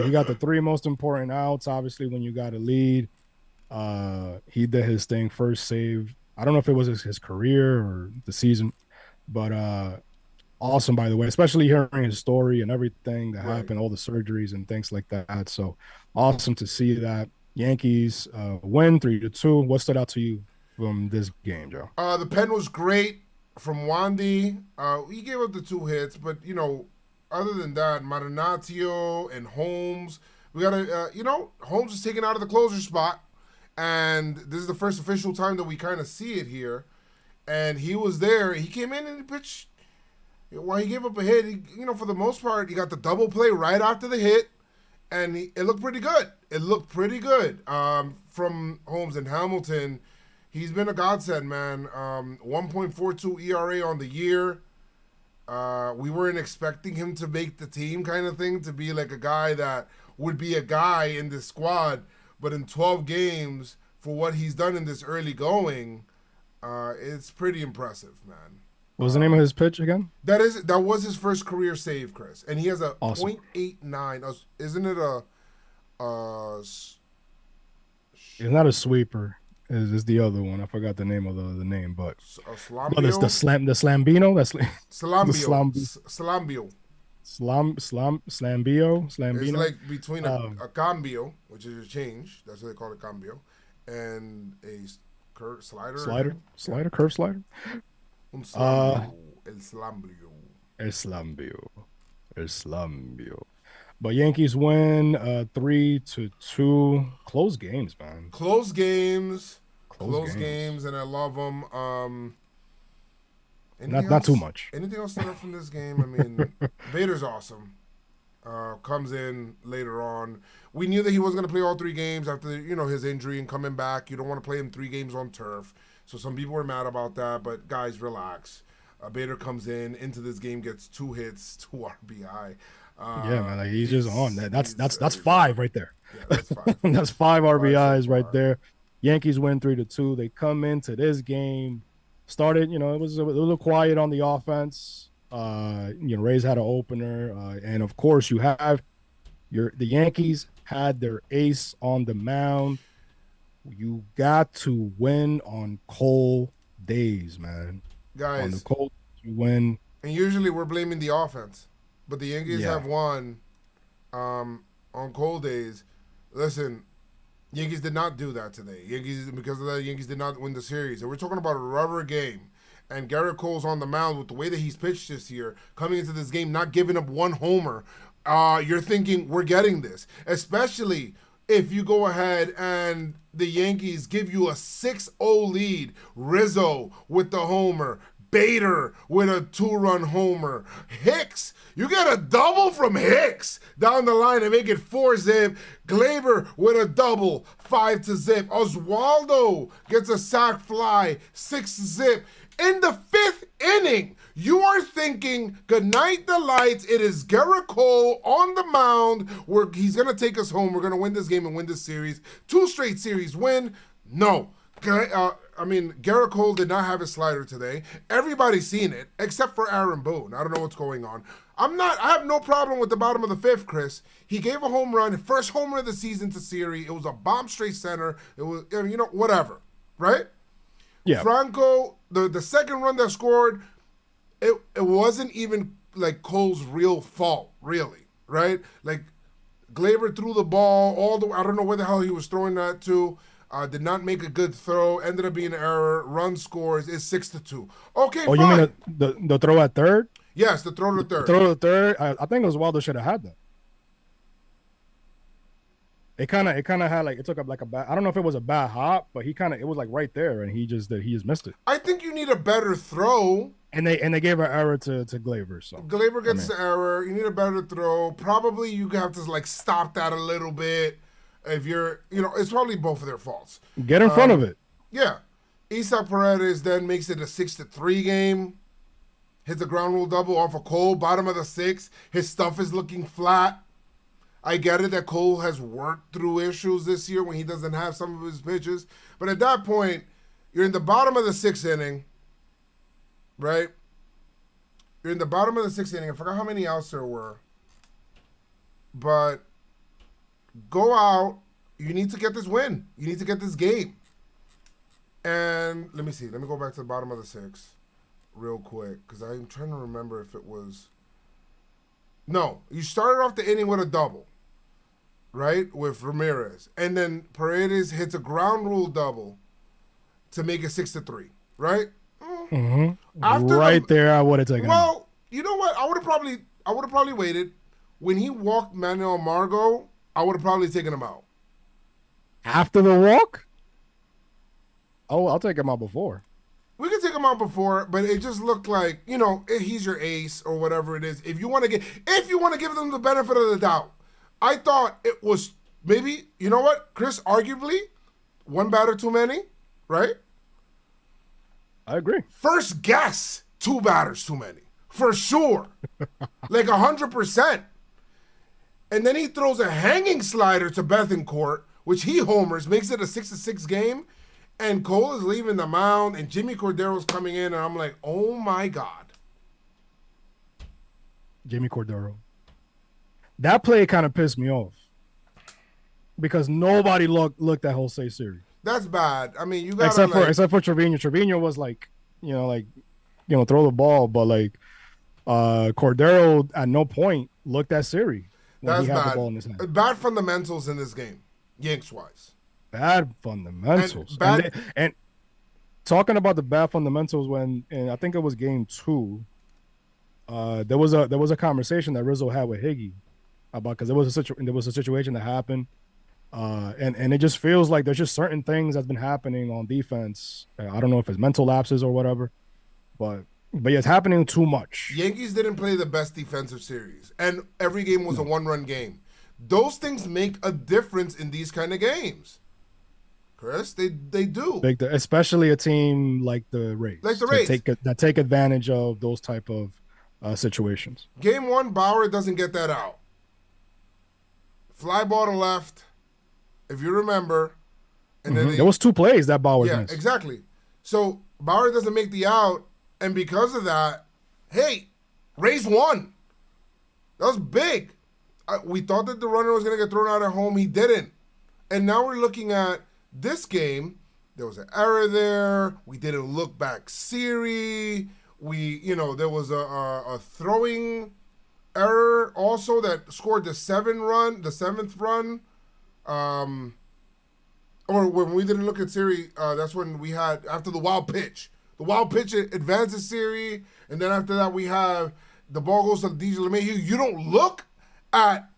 He got the 3 most important outs. Obviously, when you got a lead, he did his thing. First save. I don't know if it was his career or the season, but awesome, by the way, especially hearing his story and everything that happened, all the surgeries and things like that. So awesome to see that. Yankees win 3-2. What stood out to you from this game, Joe? The pen was great from Wandy. He gave up the 2 hits, but other than that, Marinaccio and Holmes, we gotta Holmes is taken out of the closer spot, and this is the first official time that we kind of see it here. And he was there. He came in and he pitched. While he gave up a hit, for the most part, he got the double play right after the hit, and it looked pretty good. From Holmes and Hamilton. He's been a godsend, man. 1.42 ERA on the year. We weren't expecting him to make the team kind of thing, to be like a guy that would be a guy in this squad. But in 12 games, for what he's done in this early going, it's pretty impressive, man. What was the name of his pitch again? That was his first career save, Chris. And he has a awesome. .89. Isn't it a it's not a sweeper. Is the other one? I forgot the name of the name, but it's the Slambino. That's Slambio. Slambino. It's like between a cambio, which is a change. That's what they call it, cambio, and a curve slider. Curve slider. El Slambio. El Slambio. But Yankees win 3-2. Close games, man. Close games, and I love them. Not too much. Anything else to from this game? I mean, Bader's awesome. Comes in later on. We knew that he wasn't going to play all 3 games after his injury and coming back. You don't want to play him 3 games on turf. So some people were mad about that, but guys, relax. Bader comes into this game, gets 2 hits, 2 RBI. Yeah, man, like he's just on that. That's 5 right there. Yeah, that's 5. That's 5 RBIs right there. Yankees win 3-2. They come into this game, started. It was a little quiet on the offense. Rays had an opener, and of course you have the Yankees had their ace on the mound. You got to win on cold days, man. Guys, on the cold, you win. And usually we're blaming the offense, but the Yankees have won on cold days. Listen, Yankees did not do that today. Because of that, Yankees did not win the series. And we're talking about a rubber game. And Gerrit Cole's on the mound with the way that he's pitched this year, coming into this game, not giving up 1 homer. You're thinking, we're getting this. Especially if you go ahead and the Yankees give you a 6-0 lead. Rizzo with the homer. Bader with a 2-run homer. Hicks, you get a double from Hicks down the line and make it 4-zip. Gleyber with a double, 5-zip. Oswaldo gets a sac fly, 6-zip. In the 5th inning, you are thinking, good night the lights. It is Gerrit Cole on the mound where he's going to take us home. We're going to win this game and win this series. 2 straight series win. No. Gerrit Cole did not have his slider today. Everybody's seen it, except for Aaron Boone. I don't know what's going on. I have no problem with the bottom of the 5th, Chris. He gave a home run, first home run of the season to Siri. It was a bomb straight center. It was, whatever, right? Yeah. Franco, the second run that scored, it wasn't even like Cole's real fault, really, right? Like Gleyber threw the ball I don't know where the hell he was throwing that to. Did not make a good throw. Ended up being an error. Run scores is 6-2. Okay, fine. You mean the throw at third? Yes, the throw to third. Throw to third. I think Oswaldo should have had that. It kind of had it took up like a bad. I don't know if it was a bad hop, but it was like right there, and he just missed it. I think you need a better throw. And they gave an error to Gleyber. So Gleyber gets the error. You need a better throw. Probably you have to stop that a little bit. If you're, it's probably both of their faults. Get in front of it. Yeah. Isaac Paredes then makes it a 6-3 game. Hits a ground rule double off of Cole, bottom of the 6th. His stuff is looking flat. I get it that Cole has worked through issues this year when he doesn't have some of his pitches. But at that point, you're in the bottom of the 6th inning, right? You're in the bottom of the 6th inning. I forgot how many outs there were. But go out. You need to get this win. You need to get this game. And let me see. Let me go back to the bottom of the 6th real quick because I'm trying to remember if it was. No, you started off the inning with a double, right, with Ramirez. And then Paredes hits a ground rule double to make it 6-3, right? Mm-hmm. There, I would have taken him. Well, you know what? I would have probably waited. When he walked Manuel Margot, I would have probably taken him out. After the walk? Oh, I'll take him out before. We could take him out before, but it just looked like, he's your ace or whatever it is. If you want to give them the benefit of the doubt, I thought it was maybe, you know what, Chris, arguably, one batter too many, right? I agree. First guess, 2 batters too many, for sure. Like 100%. And then he throws a hanging slider to Bethancourt, which he homers, makes it a 6-6 game. And Cole is leaving the mound, and Jimmy Cordero's coming in, and I'm like, oh, my God. Jimmy Cordero. That play kind of pissed me off because nobody looked that whole series. That's bad. I mean, you got except for Trevino. Trevino was throw the ball, but Cordero at no point looked at Siri when That's he had bad. the ball in his hand. Bad fundamentals in this game, Yanks-wise. Bad fundamentals. And and talking about the bad fundamentals, and I think it was game 2, there was a conversation that Rizzo had with Higgy about because there was a situation that happened, and it just feels like there's just certain things that's been happening on defense. I don't know if it's mental lapses or whatever, but yeah, it's happening too much. Yankees didn't play the best defensive series, and every game was a 1-run game. Those things make a difference in these kind of games. Chris, they do. Especially a team like the Rays. That take advantage of those type of situations. Game 1, Bauer doesn't get that out. Fly ball to left, if you remember. And then there was 2 plays that Bauer missed. Yeah, exactly. So Bauer doesn't make the out, and because of that, hey, Rays won. That was big. We thought that the runner was going to get thrown out at home. He didn't. And now we're looking at this game. There was an error there. We didn't look back Siri. There was a throwing error also that scored the 7th run. Or when we didn't look at Siri, that's when we had, after the wild pitch. The wild pitch advances Siri, and then after that we have the ball goes to DJ LeMahieu. You don't look at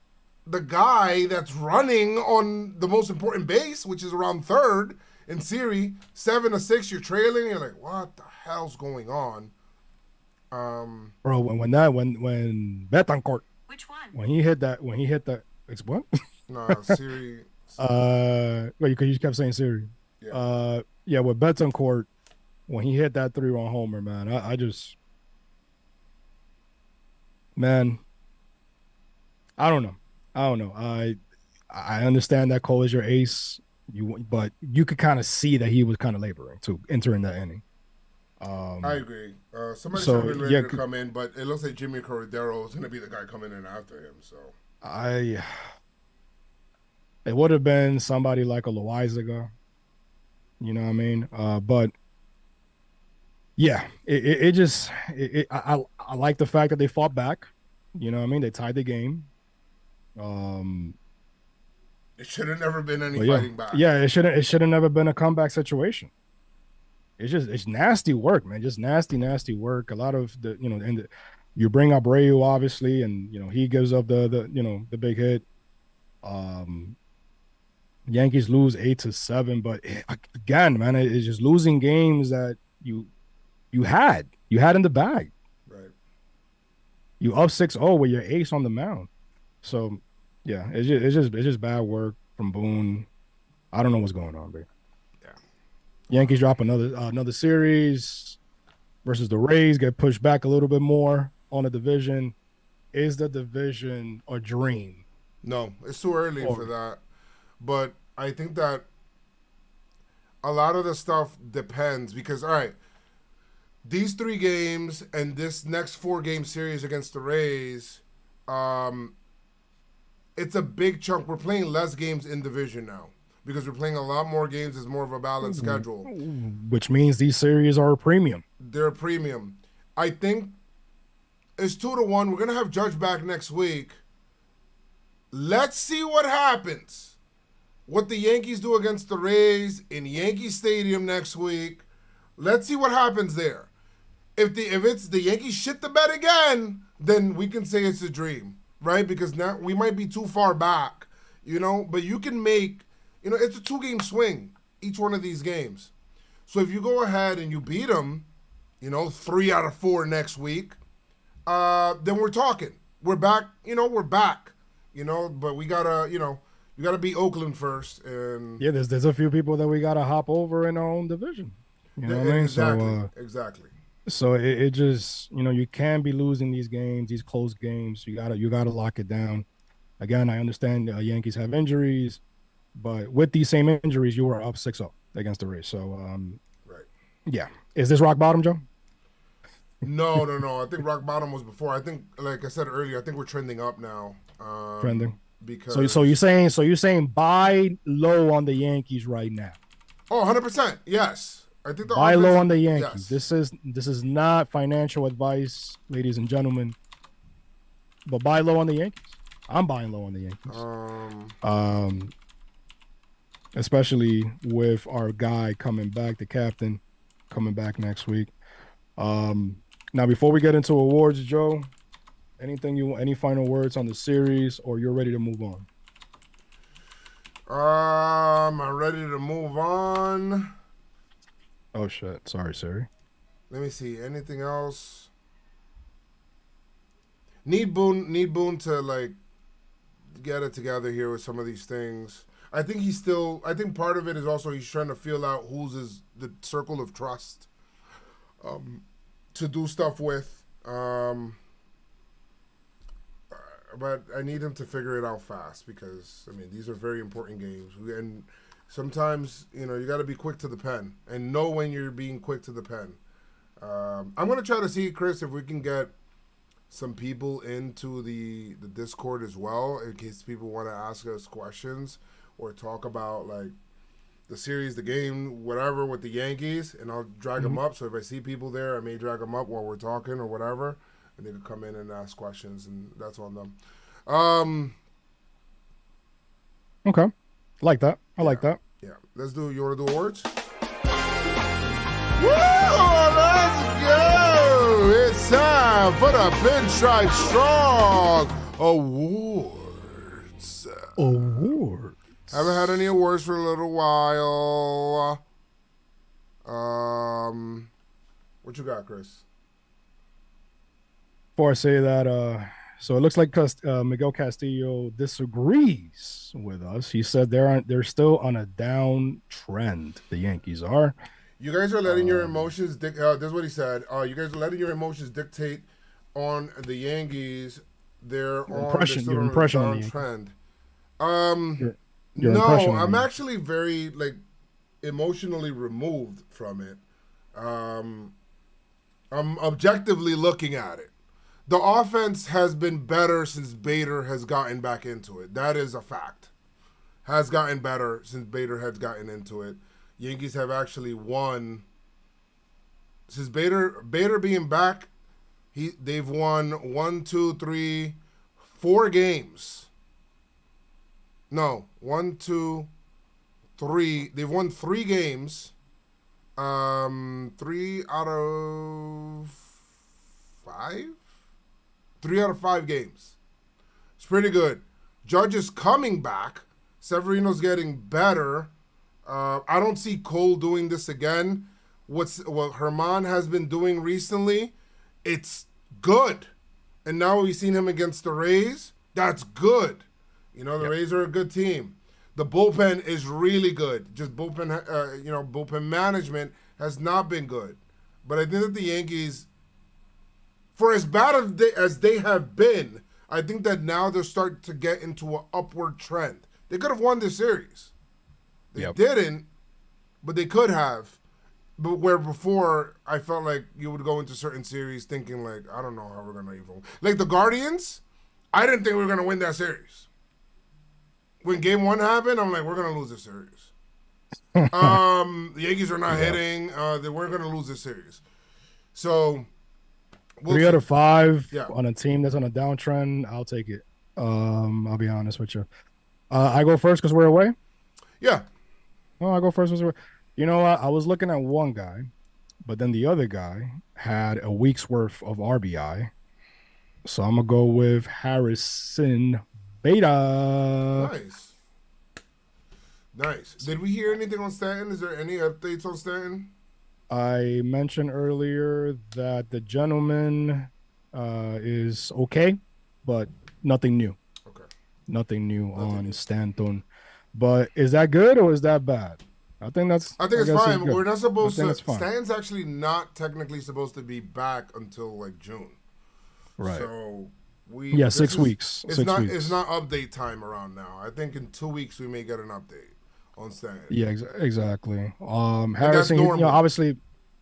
the guy that's running on the most important base, which is around third in series, 7-6, you're trailing. You're like, what the hell's going on? Bro, when Betancourt, Which one? when he hit that, it's what? No, series. Well, you kept saying Siri. Yeah. With Betancourt, when he hit that 3-run homer, man, I just, man, I don't know. I understand that Cole is your ace, but you could kind of see that he was kind of laboring to entering that inning. I agree. Somebody so, should have been ready yeah, to come in, but it looks like Jimmy Cordero is going to be the guy coming in after him. So it would have been somebody like a Loizaga, you know what I mean? But yeah, I like the fact that they fought back. You know what I mean? They tied the game. it should have never been any yeah, fighting back. Yeah, it should have never been a comeback situation. It's nasty work, man. Just nasty work. A lot of you bring up Abreu, obviously, and he gives up the big hit. Yankees lose 8-7, but again, man, it's just losing games that you had in the bag. Right. You up 6-0 with your ace on the mound. So yeah, it's just bad work from Boone. I don't know what's going on, babe. Yankees drop another series versus the Rays, get pushed back a little bit more on the division. Is the division a dream? No, it's too early for that. But I think that a lot of the stuff depends because, all right, these 3 games and this next 4-game series against the Rays, it's a big chunk. We're playing less games in division now. Because we're playing a lot more games, it's more of a balanced schedule. Which means these series are a premium. They're a premium. I think it's 2-1. We're going to have Judge back next week. Let's see what happens. What the Yankees do against the Rays in Yankee Stadium next week. Let's see what happens there. If it's the Yankees shit the bed again, then we can say it's a dream, right? Because now we might be too far back, but you can make... it's a 2-game swing, each one of these games. So if you go ahead and you beat them, 3 out of 4 next week, then we're talking. We're back, we're back. But we gotta, you gotta beat Oakland first. And yeah, there's a few people that we gotta hop over in our own division. You know what I mean? Exactly. So it just, you can't be losing these games, these close games. You gotta lock it down. Again, I understand Yankees have injuries. But with these same injuries, you were up 6-0 against the Rays. So, right. Yeah. Is this rock bottom, Joe? No. I think rock bottom was before. I think, like I said earlier, I think we're trending up now. Trending. Because so you're saying buy low on the Yankees right now. Oh, 100%. Yes. I think buy low on the Yankees. Yes. This is not financial advice, ladies and gentlemen. But buy low on the Yankees. I'm buying low on the Yankees. Especially with our guy coming back, the captain coming back next week. Now, before we get into awards, Joe, any final words on the series, or you're ready to move on? I'm ready to move on. Oh shit! Sorry, Siri. Let me see. Anything else? Need Boone to get it together here with some of these things. I think I think part of it is also he's trying to feel out who's the circle of trust to do stuff with. But I need him to figure it out fast because, these are very important games. And sometimes, you got to be quick to the pen and know when you're being quick to the pen. I'm going to try to see, Chris, if we can get some people into the Discord as well in case people want to ask us questions or talk about the series, the game, whatever with the Yankees, and I'll drag them up. So if I see people there, I may drag them up while we're talking or whatever, and they can come in and ask questions, and that's on them. Okay, like that. I like that. Yeah, let's do. You want to do awards? Woo! Let's go! It's time for the Pinstripe Strong Awards. Awards. Haven't had any awards for a little while. What you got, Chris? Before I say that, so it looks like Miguel Castillo disagrees with us. He said they're still on a downtrend. The Yankees are. You guys are letting your emotions. This is what he said. You guys are letting your emotions dictate on the Yankees. They're still on a downtrend. Your No, impression I'm actually very emotionally removed from it. I'm objectively looking at it. The offense has been better since Bader has gotten back into it. That is a fact. Has gotten better since Bader has gotten into it. Yankees have actually won since Bader being back. They've won 4 games. No, 1, 2, 3. They've won 3 games. 3 out of 5. 3 out of 5 games. It's pretty good. Judge is coming back. Severino's getting better. I don't see Cole doing this again. What Herman has been doing recently, it's good. And now we've seen him against the Rays. That's good. The Rays are a good team. The bullpen is really good. Just bullpen management has not been good. But I think that the Yankees, for as bad as they have been, I think that now they're starting to get into an upward trend. They could have won this series. They didn't, but they could have. But where before, I felt like you would go into certain series thinking I don't know how we're going to even. Like the Guardians, I didn't think we were going to win that series. When Game 1 happened, I'm like, we're going to lose this series. The Yankees are not hitting. They weren't going to lose this series. So, 3 out of 5 on a team that's on a downtrend, I'll take it. I'll be honest with you. I go first because we're away? Yeah. Oh, I go first because we're away. You know what? I was looking at one guy, but then the other guy had a week's worth of RBI. So I'm going to go with Harrison Beta. Nice. Did we hear anything on Stanton? Is there any updates on Stanton? I mentioned earlier that the gentleman is okay, but nothing new. Okay. Nothing new on Stanton. But is that good or is that bad? I think it's fine. We're not supposed to. Stanton's actually not technically supposed to be back until June. Right. So 6 weeks. It's not update time around now. I think in 2 weeks we may get an update on Stanton. Yeah, exactly. Harrison, obviously,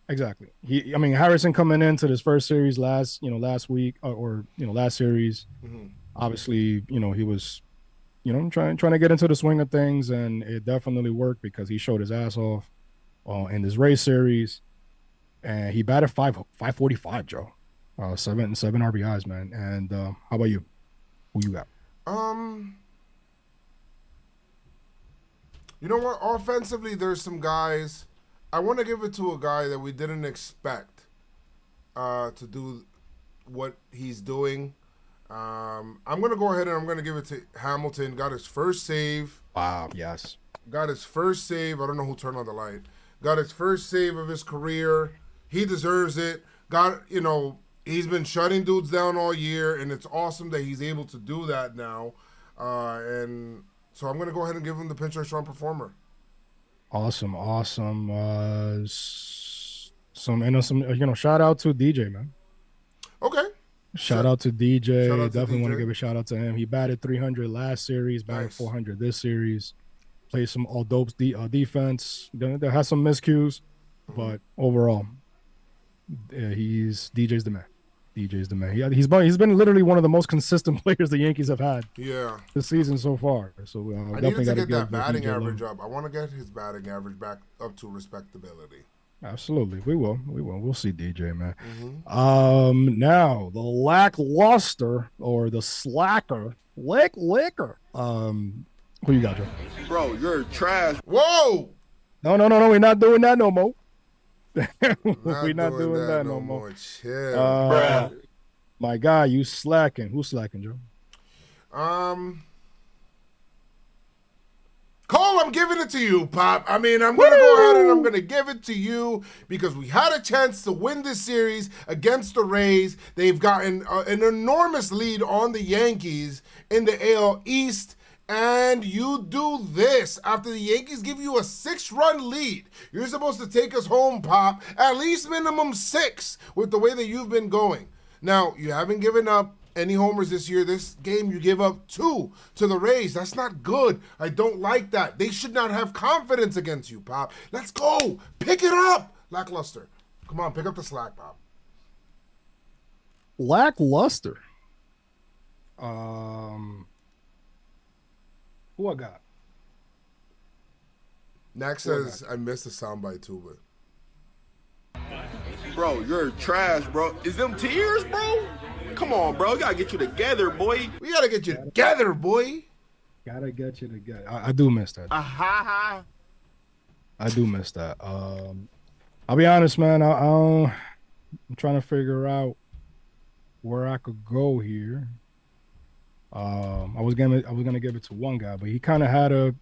exactly. Harrison coming into this first series last week or last series. Mm-hmm. Obviously, he was. Trying to get into the swing of things, and it definitely worked because he showed his ass off in this race series, and he batted 545, Joe, 7 RBIs, man. And how about you? Who you got? You know what? Offensively, there's some guys. I want to give it to a guy that we didn't expect to do what he's doing. I'm going to go ahead and I'm going to give it to Hamilton. Got his first save. Wow, yes. Got his first save. I don't know who turned on the light. Got his first save of his career. He deserves it. He's been shutting dudes down all year, and it's awesome that he's able to do that now. And so I'm going to go ahead and give him the PinstripeStrong Performer. Awesome. Shout out to DJ, man. Okay. Shout out to DJ. Definitely want to give a shout out to him. He batted 300 last series, batted 400 this series. Played some all dope defense. There has some miscues, but overall, DJ's the man. DJ's the man. He's been literally one of the most consistent players the Yankees have had. This season so far. So I need to get that batting average up. I want to get his batting average back up to respectability. Absolutely. We will. We'll see DJ, man. Mm-hmm. Now the lackluster or the slacker, liquor. Who you got, Joe? Bro, you're trash. Whoa! No. We're not doing that no more. We're not doing that no more. Chill. My guy, you slacking. Who's slacking, Joe? Cole, I'm giving it to you, Pop. I mean, I'm going to go ahead and I'm going to give it to you because we had a chance to win this series against the Rays. They've gotten an enormous lead on the Yankees in the AL East. And you do this after the Yankees give you a 6-run lead. You're supposed to take us home, Pop. At least minimum 6 with the way that you've been going. Now, you haven't given up any homers this year. This game, you give up 2 to the Rays. That's not good. I don't like that. They should not have confidence against you, Pop. Let's go. Pick it up. Lackluster. Come on, pick up the slack, Pop. Lackluster. Who I got? Nax says I missed the soundbite too, but Bro, you're trash, bro. Is them tears, bro? Come on, bro. You gotta get you together, boy. we gotta get you together, boy. Gotta get you together. I do miss that. I do miss that. I'll be honest, man. I'm trying to figure out where I could go here. I was gonna give it to one guy, but he kind of had a.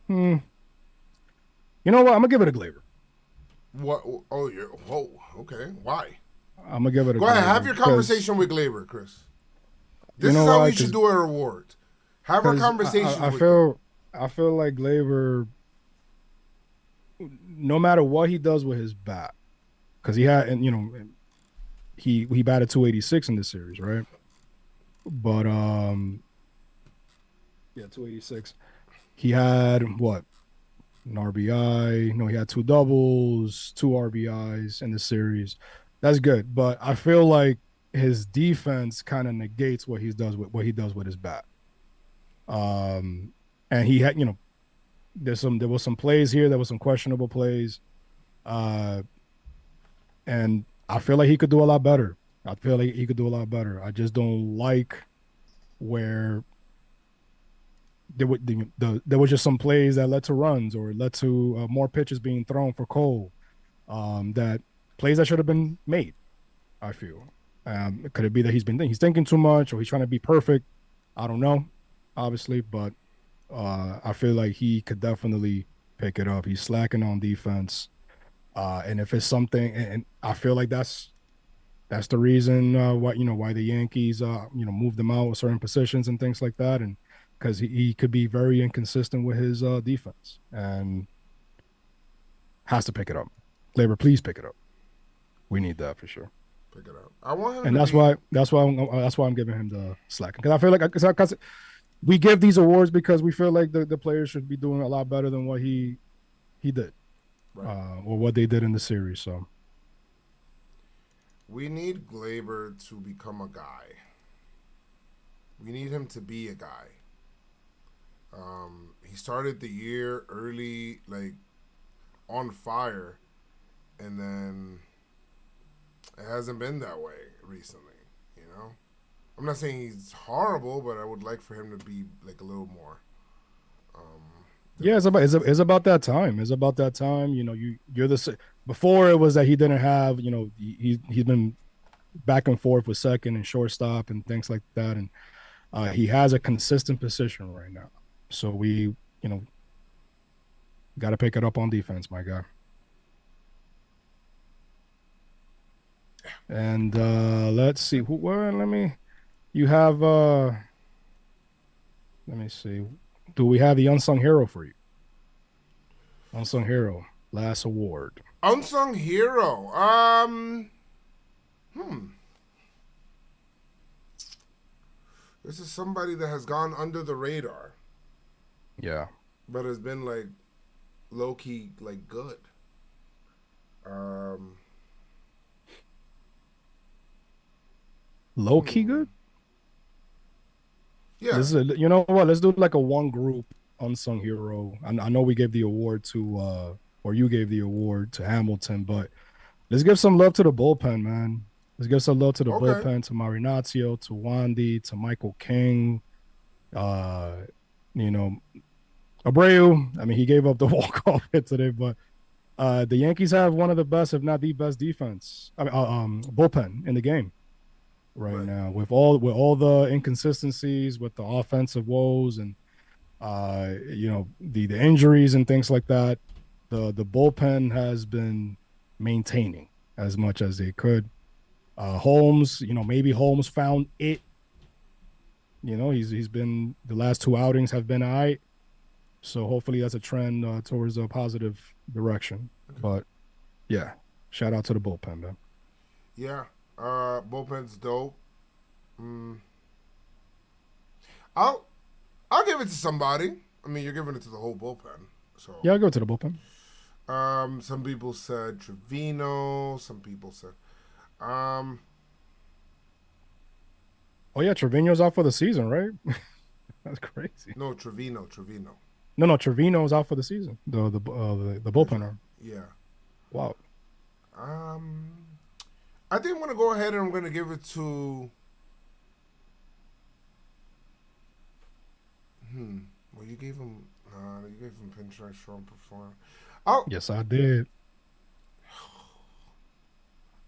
You know what? I'm gonna give it a Glaber. What? Oh, you're. Whoa. Okay. Why? I'm gonna give it a. Go ahead. Glaber Have your conversation with Glaber, Chris. This is how we should do our awards. Have our conversation. I feel like Glaber, no matter what he does with his bat, because he had, and he batted 286 in this series, right? But 286. He had what? An RBI. No, he had 2 doubles, 2 RBIs in the series. That's good, but I feel like his defense kind of negates what he does with his bat. And he had, there was some plays here. There was some questionable plays, and I feel like he could do a lot better. I just don't like where there was just some plays that led to runs or led to more pitches being thrown for Cole. That plays that should have been made. I feel. Could it be that he's thinking too much or he's trying to be perfect? I don't know, obviously, but I feel like he could definitely pick it up. He's slacking on defense, and if it's something, and I feel like that's the reason why the Yankees moved him out of certain positions and things like that, and because he could be very inconsistent with his defense and has to pick it up. Glaber, please pick it up. We need that for sure. Pick it up. I want him, and that's why I'm giving him the slack, because I feel like because we give these awards because we feel like the players should be doing a lot better than what he did, right. Or what they did in the series. So we need Glaber to become a guy. We need him to be a guy. He started the year early, like on fire, and then it hasn't been that way recently, I'm not saying he's horrible, but I would like for him to be like a little more. Yeah, it's about that time. It's about that time. You're before it was that he didn't have, he's been back and forth with second and shortstop and things like that, and he has a consistent position right now. So we, got to pick it up on defense, my guy. And let's see. Let me see. Do we have the unsung hero for you? Unsung hero, last award. Unsung hero. This is somebody that has gone under the radar. Yeah. But has been like low key, like good. Low key good? Yeah. You know what? Let's do like a one group unsung hero. I know we gave the award to or you gave the award to Hamilton, but let's give some love to the bullpen, man. Let's give some love to the bullpen, to Marinaccio, to Wandy, to Michael King. Abreu. I mean, he gave up the walk-off hit today, but the Yankees have one of the best, if not the best, bullpen in the game right now. With all the inconsistencies, with the offensive woes, and The injuries and things like that. The bullpen has been maintaining as much as they could. Holmes, maybe Holmes found it. He's been, the last two outings have been all right. So hopefully that's a trend towards a positive direction. But yeah, shout out to the bullpen, man. Yeah, bullpen's dope. I'll give it to somebody. I mean, you're giving it to the whole bullpen. So Yeah, I'll go to the bullpen. Some people said Trevino. Some people said, Oh yeah, Trevino's out for the season, right? That's crazy. no, Trevino. No, Trevino's out for the season. The bullpener. Yeah. Wow. I think I'm gonna go ahead and I'm gonna give it to. Well, you gave him. You gave him PinstripeStrong Perform. Yes, I did.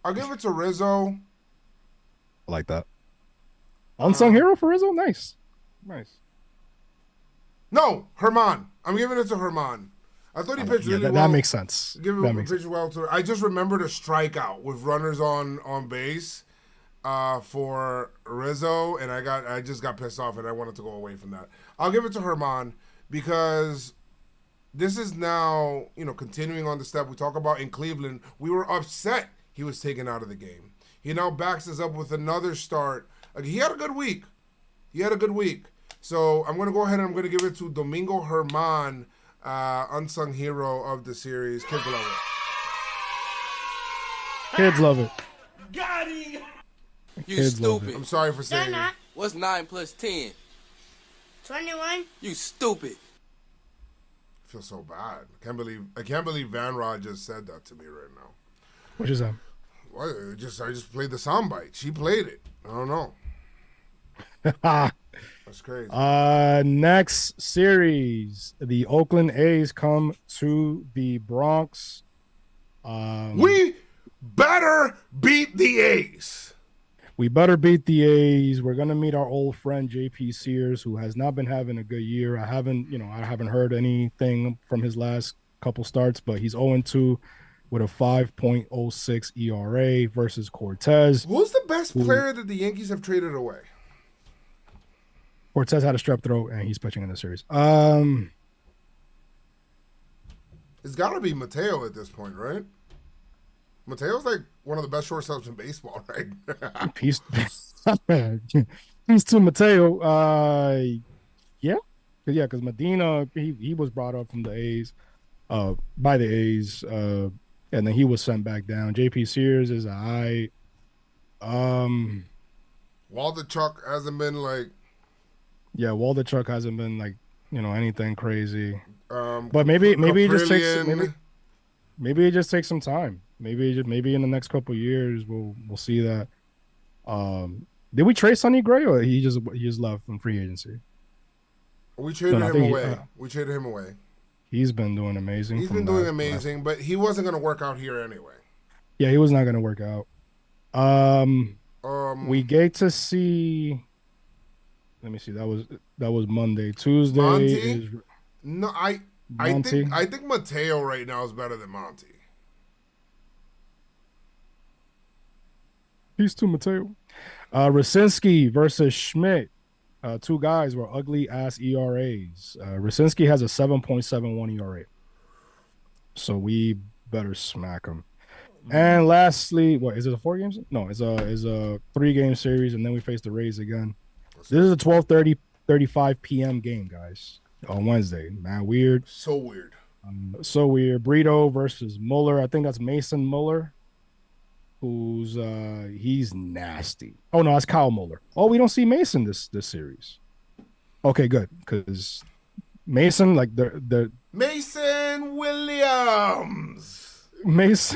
I'll give it to Rizzo. I like that. Unsung hero for Rizzo? Nice. No, Herman. I'm giving it to Herman. I thought he pitched really well. That makes sense. Give him a pitch well to. I just remembered a strikeout with runners on base for Rizzo, and I just got pissed off, and I wanted to go away from that. I'll give it to Herman because this is now, continuing on the step we talk about in Cleveland. We were upset he was taken out of the game. He now backs us up with another start. He had a good week. So I'm going to go ahead and I'm going to give it to Domingo Herman, unsung hero of the series. Kids love it. Kids love it. Got him. You Kids love stupid. it. I'm sorry for saying it. What's 9 plus 10? 21. You stupid. I feel so bad. I can't believe Van Rod just said that to me right now. What is that? Well, I just played the soundbite. She played it. I don't know. That's crazy. Next series, the Oakland A's come to the Bronx. We better beat the A's. We better beat the A's. We're gonna meet our old friend JP Sears, who has not been having a good year. I haven't heard anything from his last couple starts, but he's 0-2 with a 5.06 ERA versus Cortez. Who's the best player that the Yankees have traded away? Cortez had a strep throat, and he's pitching in the series. It's got to be Mateo at this point, right? Mateo's like one of the best shortstops in baseball, right? Peace to Mateo. Yeah, because Medina he was brought up from the A's, by the A's, and then he was sent back down. JP Sears is Waldichuk hasn't been like. Yeah, Waldichuk hasn't been like anything crazy. But maybe it just takes maybe it just takes some time. Maybe in the next couple of years we'll see that. Did we trade Sonny Gray or he just left from free agency? We traded him away. We traded him away. He's been doing amazing. He's been doing amazing, but he wasn't going to work out here anyway. Yeah, he was not going to work out. We get to see. Let me see. That was Monday. Tuesday Monty? is No, I think Mateo right now is better than Monty. Peace to Mateo. Racinski versus Schmidt. Two guys were ugly ass ERAs. Racinski has a 7.71 ERA. So we better smack him. And lastly, what is it? A 4 games? No, it's a 3-game series, and then we face the Rays again. This is a 12:35 p.m. game, guys, on Wednesday. Man, weird. So weird. So weird. Brito versus Muller. I think that's Mason Muller, who's he's nasty. Oh no, that's Kyle Muller. Oh, we don't see Mason this series. Okay, good, because Mason, like the Mason Williams. This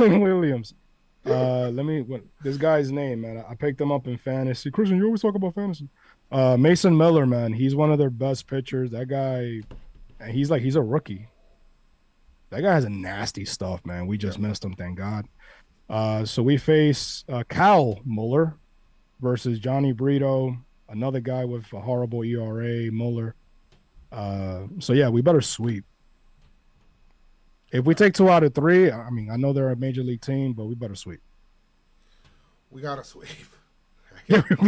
guy's name, man. I picked him up in fantasy. Christian, you always talk about fantasy. Mason Miller, man, he's one of their best pitchers. That guy, and he's a rookie. That guy has a nasty stuff, man. We just missed him, thank God. So we face Cal Muller versus Johnny Brito, another guy with a horrible ERA. Muller, So yeah, we better sweep. If we take 2 out of 3, I mean, I know they're a major league team, but we better sweep. We gotta sweep.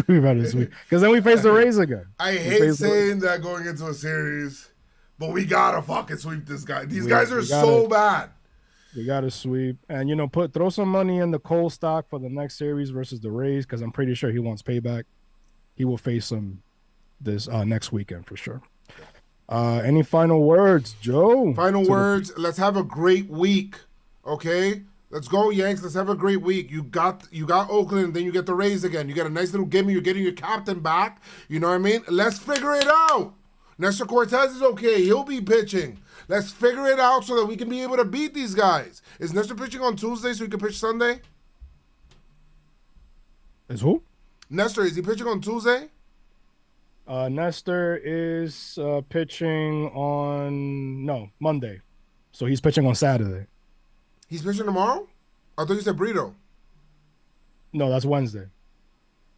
We better sweep because then we face the Rays again. I hate saying that going into a series, but we gotta fucking sweep this guy. These guys are so bad. We gotta sweep, and throw some money in the Cole stock for the next series versus the Rays because I'm pretty sure he wants payback. He will face him this next weekend for sure. Any final words, Joe? Final words. Let's have a great week. Okay? Let's go, Yanks. Let's have a great week. You got Oakland, and then you get the Rays again. You get a nice little gimme. You're getting your captain back. You know what I mean? Let's figure it out. Nestor Cortez is okay. He'll be pitching. Let's figure it out so that we can be able to beat these guys. Is Nestor pitching on Tuesday so he can pitch Sunday? Is who? Nestor, is he pitching on Tuesday? Nestor is pitching on Monday. So he's pitching on Saturday. He's pitching tomorrow? I thought you said Brito. No, that's Wednesday.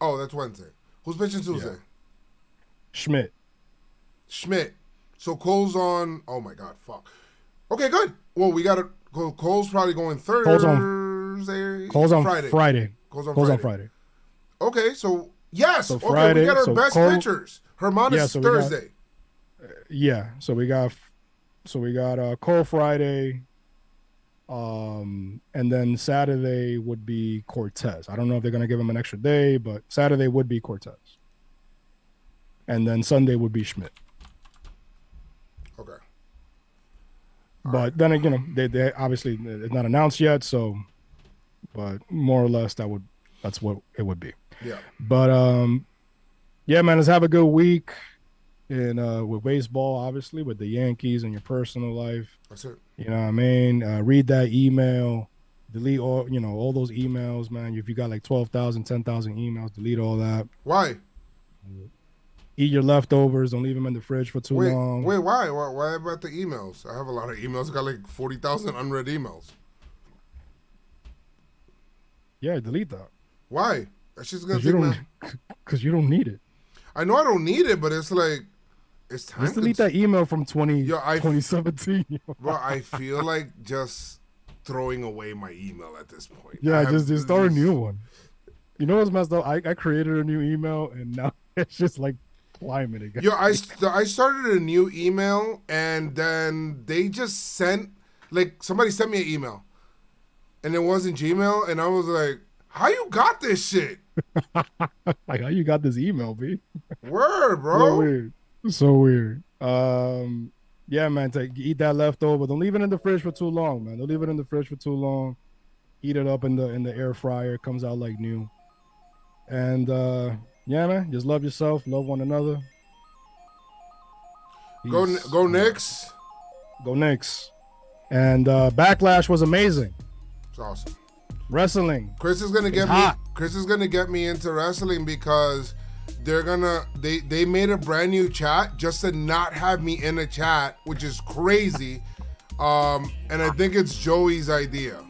Oh, that's Wednesday. Who's pitching Tuesday? Yeah. Schmidt. So Cole's on. Oh my God, fuck. Okay, good. Well, we got to. Cole's probably going Thursday. Cole's on Friday. Cole's on Friday. Okay, so yes. So okay, Friday, we got our best pitchers. Hermanis Thursday. So we got Cole Friday. And then Saturday would be Cortez. I don't know if they're gonna give him an extra day, but Saturday would be Cortez. And then Sunday would be Schmidt. Okay. But then again, they obviously it's not announced yet, so but more or less that's what it would be. Yeah. But yeah, man, let's have a good week in with baseball, obviously, with the Yankees and your personal life. That's it. You know what I mean? Read that email, delete all those emails, man. If you got like 12,000, 10,000 emails, delete all that. Why? Eat your leftovers. Don't leave them in the fridge for too long. Wait, why? Why about the emails? I have a lot of emails. I got like 40,000 unread emails. Yeah, delete that. Why? That's just gonna take because you don't need it. I know I don't need it, but it's like it's time. Just delete that email from 2017. Bro, I feel like just throwing away my email at this point. Yeah, just start a new one. You know what's messed up? I created a new email and now it's just like climbing again. Yo, I started a new email and then they just sent somebody sent me an email and it wasn't Gmail and I was like, how you got this shit? Like how you got this email, B? Word, bro. So weird. Yeah, man. Eat that leftover. Don't leave it in the fridge for too long, man. Don't leave it in the fridge for too long. Heat it up in the air fryer. It comes out like new. And yeah, man. Just love yourself. Love one another. Peace. Go Knicks. Go Knicks. And Backlash was amazing. It's awesome. Wrestling. Chris is gonna get me into wrestling because they made a brand new chat just to not have me in a chat, which is crazy. And I think it's Joey's idea.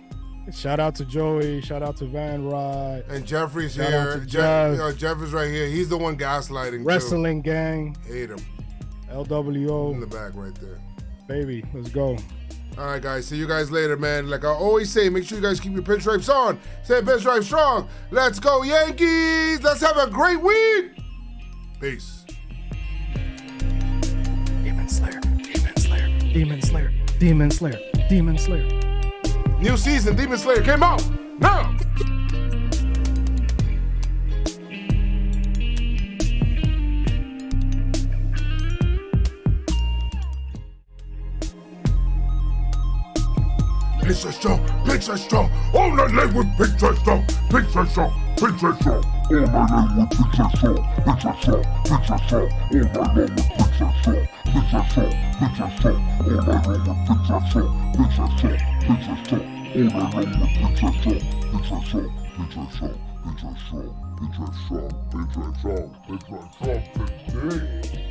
Shout out to Joey. Shout out to Van Rye. And Jeffrey's Shout here. Jeff is right here. He's the one gaslighting. Wrestling too. Gang. Hate him. LWO. In the back right there. Baby, let's go. All right, guys. See you guys later, man. Like I always say, make sure you guys keep your pinstripes on. Say Pinstripe Strong. Let's go, Yankees. Let's have a great week. Peace. Demon Slayer. Demon Slayer. Demon Slayer. Demon Slayer. Demon Slayer. New season, Demon Slayer came out now. Pinstripe Strong, all night long with Pinstripe Strong, Pinstripe Strong, Pinstripe Strong, all night long with Pinstripe Strong, Pinstripe Strong, Pinstripe Strong, all night long with Pinstripe Strong, Pinstripe Strong, Pinstripe Strong, all night long with Pinstripe Strong, Pinstripe Strong, Pinstripe Strong, all night long with Pinstripe Strong, Pinstripe Strong, Pinstripe Strong, Pinstripe Strong, Pinstripe Strong, Pinstripe Strong, Pinstripe Strong today.